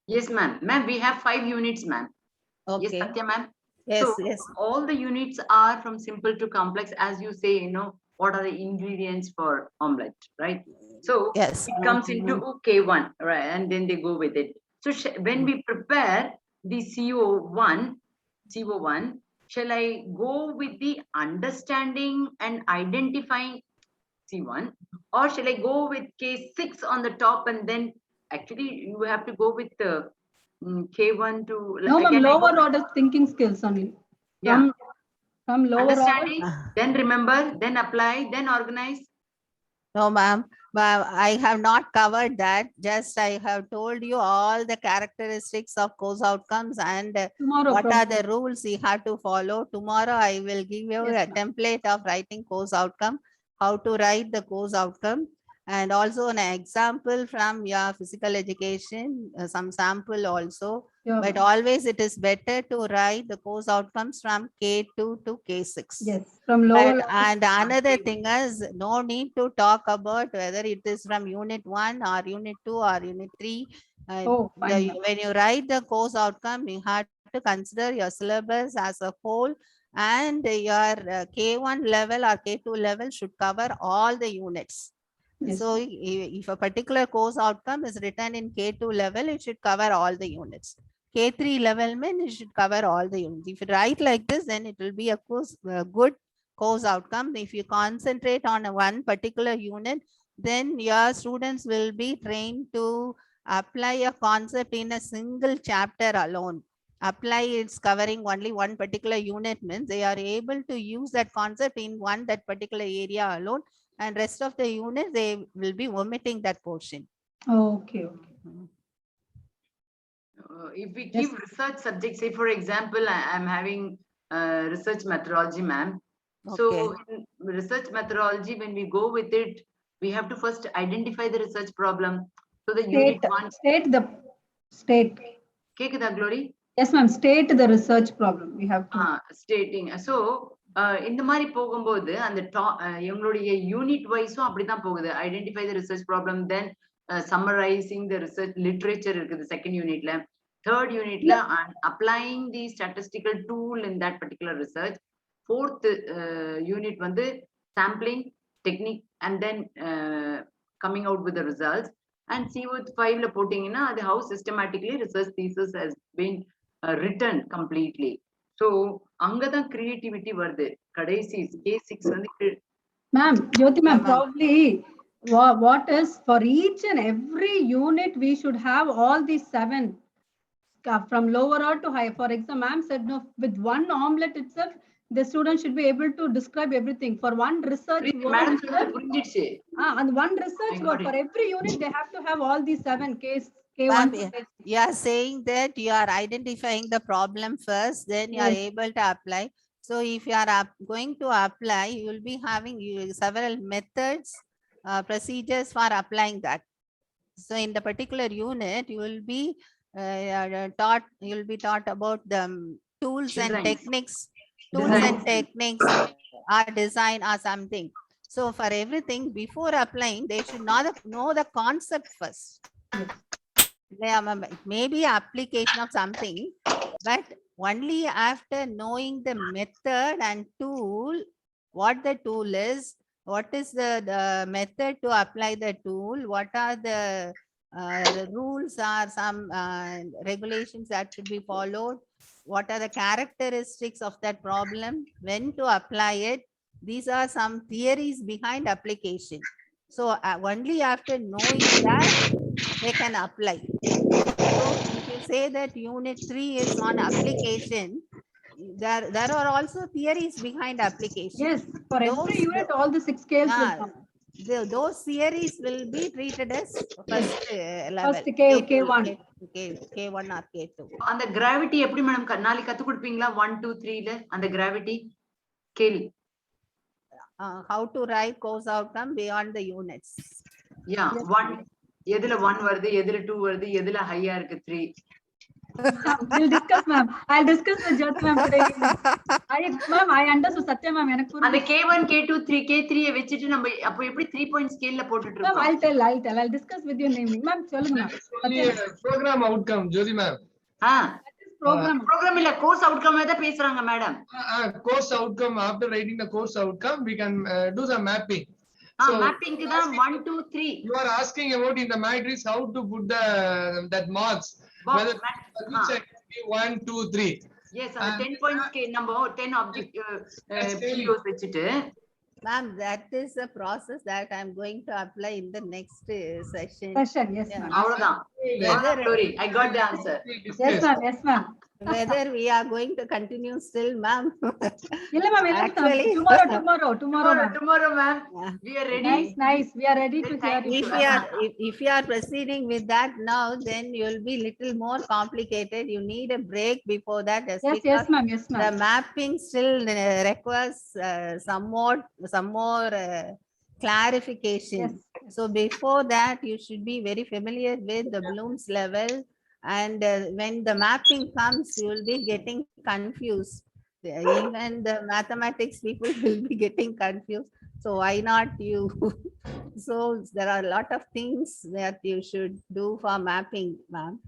S5: Yes, ma'am. Ma'am, we have 5 units, ma'am.
S6: Okay.
S5: Yes, Satya, ma'am.
S6: Yes,
S5: So
S6: yes.
S5: all the units are from simple to complex, as you say, what are the ingredients for omelette, right? So
S6: Yes.
S5: it comes into K1, right? And then they go with it. So when we prepare the CO1, shall I go with the understanding and identifying C1, or shall I go with K6 on the top, and then actually you have to go with the K1 to
S1: No, ma'am,
S5: again I go-
S1: lower order thinking skills only.
S5: Yeah.
S1: From lower
S5: Understanding,
S1: order.
S5: then remember, then apply, then organize.
S6: No, ma'am, but I have not covered that. Just I have told you all the characteristics of course outcomes and
S1: Tomorrow.
S6: what are
S1: probably.
S6: the rules you have to follow. Tomorrow I will give you
S1: Yes,
S6: a template of writing course outcome, how to write the course outcome, and also an example from your physical education, some sample also.
S1: Sure,
S6: But
S1: ma'am.
S6: always it is better to write the course outcomes from K2 to K6.
S1: Yes, from lower.
S6: But, and another thing is no need to talk about whether it is from unit 1 or unit 2 or unit 3.
S1: Oh, fine, ma'am.
S6: When you write the course outcome, you have to consider your syllabus as a whole, and your K1 level or K2 level should cover all the units.
S1: Yes.
S6: So if a particular course outcome is written in K2 level, it should cover all the units. K3 level means it should cover all the units. If you write like this, then it will be a good course outcome. If you concentrate on one particular unit, then your students will be trained to apply a concept in a single chapter alone. Apply it's covering only one particular unit means they are able to use that concept in that particular area alone, and rest of the unit they will be omitting that portion.
S1: Okay.
S5: If we give research subjects, say for example, I'm having research methodology, ma'am. So in research methodology, when we go with it, we have to first identify the research problem. So the unit one.
S1: State.
S5: Kekudha, Glory?
S1: Yes, ma'am. State the research problem. We have to.
S5: Stating. So இந்த மாதிரி போகும்போது அந்த எங்களுடைய unit வைஸும் அப்படிதான் போகுது. Identify the research problem, then summarising the research literature இருக்குது second யூனிட்ல. தேர்ட் யூனிட்ல applying the statistical tool in that particular research. Fourth unit வந்து sampling technique and then coming out with the results. And CO5ல போட்டீங்கன்னா அது how systematically research thesis has been written completely. So அங்கதான் creativity வருது. கடைசி K6 வந்து
S1: ma'am, Jyoti ma'am, probably what is for each and every unit we should have all these 7 from lower order to higher. For example, ma'am said no, with one omelette itself the student should be able to describe everything. For one research work, and one research work for every unit they have to have all these 7 Ks. K1
S6: you are saying that you are identifying the problem first, then you are able to apply. So if you are going to apply, you will be having several methods, procedures for applying that. So in the particular unit, you will be taught about the tools and techniques, or design or something. So for everything, before applying, they should not know the concept first. Maybe application of something, but only after knowing the method and tool, what the tool is, what is the method to apply the tool, what are the rules or some regulations that should be followed, what are the characteristics of that problem, when to apply it. These are some theories behind application. So only after knowing that they can apply. So if you say that unit 3 is on application, there are also theories behind application.
S1: Yes, for every unit all the 6 scales will come.
S6: Those theories will be treated as first level.
S1: First K1
S6: or K2.
S5: அந்த gravity எப்படி madam நாளைக்கு கத்து கொடுப்பீங்களா? 1 2 3ல அந்த gravity scale.
S6: How to write course outcome beyond the units.
S5: Yeah, 1 எதுல 1 வருது, எதுல 2 வருது, எதுல ஹையா இருக்கு 3.
S1: We'll discuss, ma'am. I'll discuss with Jyoti ma'am today. Ma'am, I understood. Satya ma'am, எனக்கு புரியுது.
S5: அந்த K1 K2 3 K3 வெச்சிட்டு நம்ம அப்ப எப்படி 3 point scale ல போட்டுட்டு இருக்கோம்?
S1: Ma'am, I'll discuss with you naming. Ma'am, சொல்லுங்க ma'am.
S4: Program outcome, Jyoti ma'am.
S5: Program இல்ல, course outcome தான் பேசுறாங்க madam.
S4: Course outcome, after writing the course outcome, we can do the mapping.
S5: So mapping க்கு தான் 1 2 3.
S4: You are asking about in the matrix how to put that marks, whether which be 1 2 3.
S5: Yes, அந்த 10 points நம்ம 10 object POs வெச்சிட்டு
S6: Ma'am, that is a process that I'm going to apply in the next session.
S1: Session, yes,
S6: Yeah.
S1: ma'am.
S5: Avladhan.
S6: Whether,
S5: Glory, I got the answer.
S1: Yes, ma'am. Yes, ma'am.
S6: whether we are going to continue still, ma'am.
S1: Illa, ma'am. Illa, ma'am.
S6: Actually,
S1: Tomorrow, ma'am.
S5: Tomorrow, ma'am.
S6: Yeah.
S5: We are ready.
S1: Nice, nice. We are ready to hear
S5: Thank
S1: it.
S5: you.
S6: if you are proceeding with that now, then you'll be little more complicated. You need a break before that.
S1: Yes,
S6: because
S1: yes, ma'am. Yes,
S6: the
S1: ma'am.
S6: mapping still requires some more clarification.
S1: Yes.
S6: So before that, you should be very familiar with the Bloom's level. And when the mapping comes, you will be getting confused. Even the mathematics people will be getting confused. So why not you? So there are a lot of things that you should do for mapping, ma'am.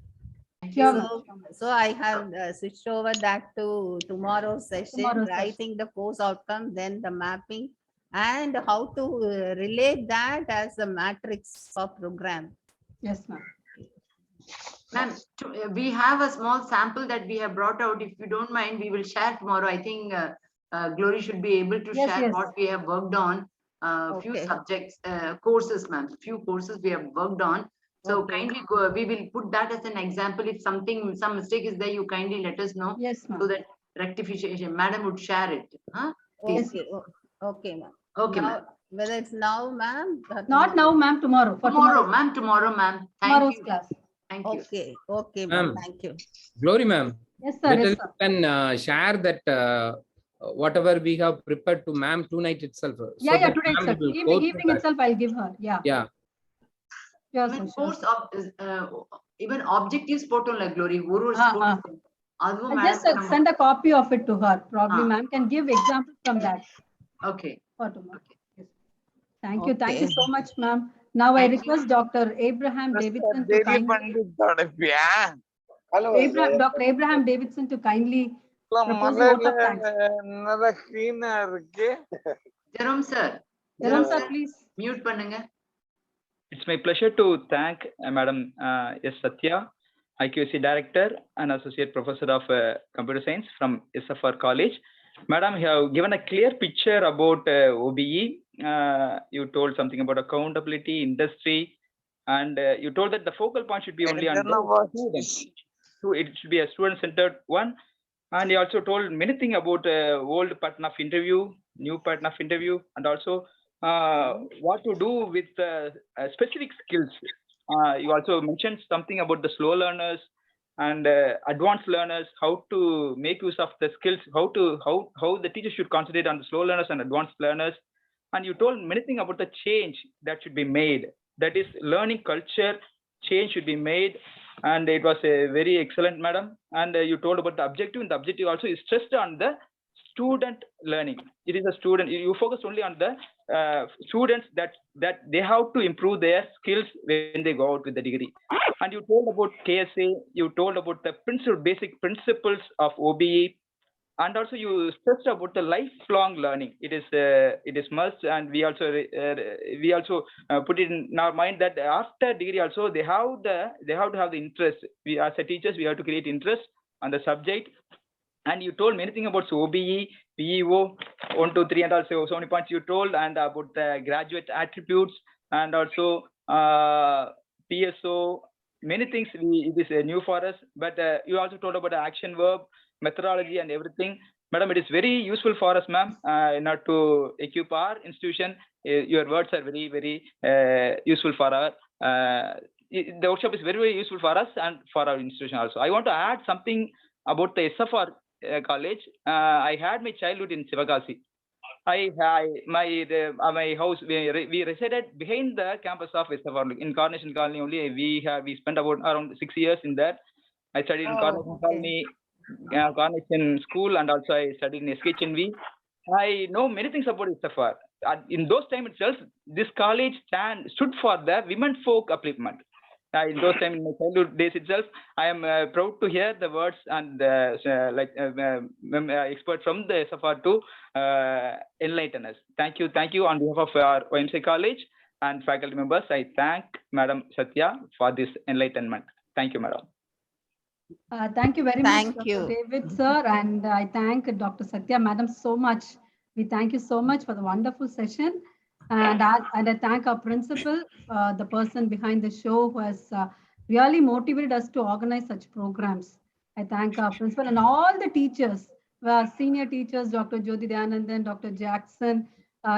S1: Sure, ma'am.
S6: So I have switched over that to tomorrow's session,
S1: Tomorrow's
S6: writing the course outcome, then the mapping, and how to relate that as a matrix for program.
S1: Yes, ma'am.
S5: Ma'am, we have a small sample that we have brought out. If you don't mind, we will share tomorrow. I think Glory should be able to
S1: Yes,
S5: share
S1: yes.
S5: what we have worked on. Few
S6: Okay.
S5: subjects, courses, ma'am. Few courses we have worked on. So
S6: Okay.
S5: kindly go. We will put that as an example. If some mistake is there, you kindly let us know
S1: Yes, ma'am.
S5: so that rectification, madam would share it. Huh? Please.
S6: Okay, okay, ma'am.
S5: Okay,
S6: Now,
S5: ma'am.
S6: whether it's now, ma'am? or
S1: Not now, ma'am. Tomorrow. For
S5: Tomorrow, ma'am. Tomorrow, ma'am. Thank
S1: Tomorrow's
S5: you.
S1: class.
S5: Thank you.
S6: Okay, okay, ma'am.
S3: Ma'am.
S6: Thank you.
S3: Glory, ma'am.
S1: Yes, sir.
S3: Better
S1: Yes,
S3: you
S1: sir.
S3: can share that whatever we have prepared to ma'am tonight itself.
S1: Yeah,
S3: so
S1: yeah.
S3: that
S1: Today
S3: ma'am
S1: itself.
S3: will go through
S1: Evening
S3: that.
S1: itself, I'll give her. Yeah.
S3: Yeah.
S1: Sure,
S5: Even
S1: sir. Sure,
S5: course
S1: sir.
S5: of even objectives photo like Glory.
S1: I'll just send a copy of it to her. Probably,
S5: Ah.
S1: ma'am can give examples from that
S5: Okay.
S1: for tomorrow. Yes. Thank you. Thank you
S6: Okay.
S1: so much, ma'am. Now I
S5: Thank you.
S1: request Dr. Abraham Davidson to kindly. Dr. Abraham Davidson to kindly propose a vote of thanks.
S5: Jerome sir.
S1: Jerome sir, please.
S5: Mute பண்ணுங்க.
S7: It's my pleasure to thank Madam S. Satya, IQAC Director and Associate Professor of Computer Science from SFR College. Madam, you have given a clear picture about OBE. You told something about accountability, industry, and you told that the focal point should be only on the students. So it should be a student-centered one. And you also told many things about old pattern of interview, new pattern of interview, and also what to do with specific skills. You also mentioned something about the slow learners and advanced learners, how to make use of the skills, how the teacher should concentrate on the slow learners and advanced learners. And you told many things about the change that should be made. That is, learning culture change should be made. And it was a very excellent, madam. And you told about the objective, and the objective also is stressed on the student learning. It is a student. You focus only on the students that they have to improve their skills when they go out with the degree. And you told about KSA. You told about the basic principles of OBE. And also you stressed about the lifelong learning. It is must, and we also put it in our mind that after degree also they have to have the interest. We as a teachers, we have to create interest on the subject. And you told many things about OBE, PEO, 1, 2, 3, and also so many points you told, and about the graduate attributes, and also PSO. Many things it is new for us. But you also told about the action verb, methodology, and everything. Madam, it is very useful for us, ma'am, in order to equip our institution. Your words are very, very useful for our. The workshop is very, very useful for us and for our institution also. I want to add something about the SFR college. I had my childhood in Sivakasi. My house, we resided behind the campus of SFR in Carnation Colony only. We spent about around 6 years in that. I studied in Carnation Colony, Carnation School, and also I studied in SKHNV. I know many things about SFR. In those times itself, this college stood for the women folk upliftment. In those times, in my childhood days itself, I am proud to hear the words and expert from the SFR to enlighten us. Thank you. Thank you on behalf of our OMC College and faculty members. I thank Madam Satya for this enlightenment. Thank you, Madam.
S1: Thank you very
S6: Thank
S1: much,
S6: you.
S1: Dr. David, sir, and I thank Dr. Satya, Madam, so much. We thank you so much for the wonderful session. And I thank our principal, the person behind the show who has really motivated us to organize such programs. I thank our principal and all the teachers, senior teachers, Dr. Jyoti Dayanandan, Dr. Jackson,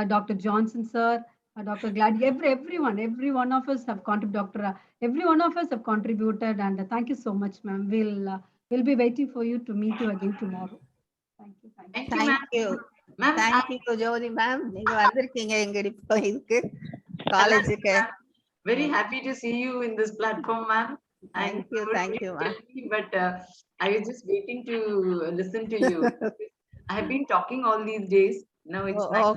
S1: Dr. Johnson, sir, Dr. Glad, every one of us have contributed, every one of us have contributed. And thank you so much, ma'am. We'll be waiting for you to meet you again tomorrow. Thank you.
S5: Thank you,
S6: Thank
S5: ma'am.
S6: you.
S5: Ma'am,
S6: Thank you, Jyoti ma'am. நீங்க வந்திருக்கீங்க எங்க இப்போ இதுக்கு காலேஜுக்கு.
S5: very happy to see you in this platform, ma'am.
S6: Thank you, ma'am.
S5: But I was just waiting to listen to you. I have been talking all these days. Now it's
S6: Oh,
S5: nice.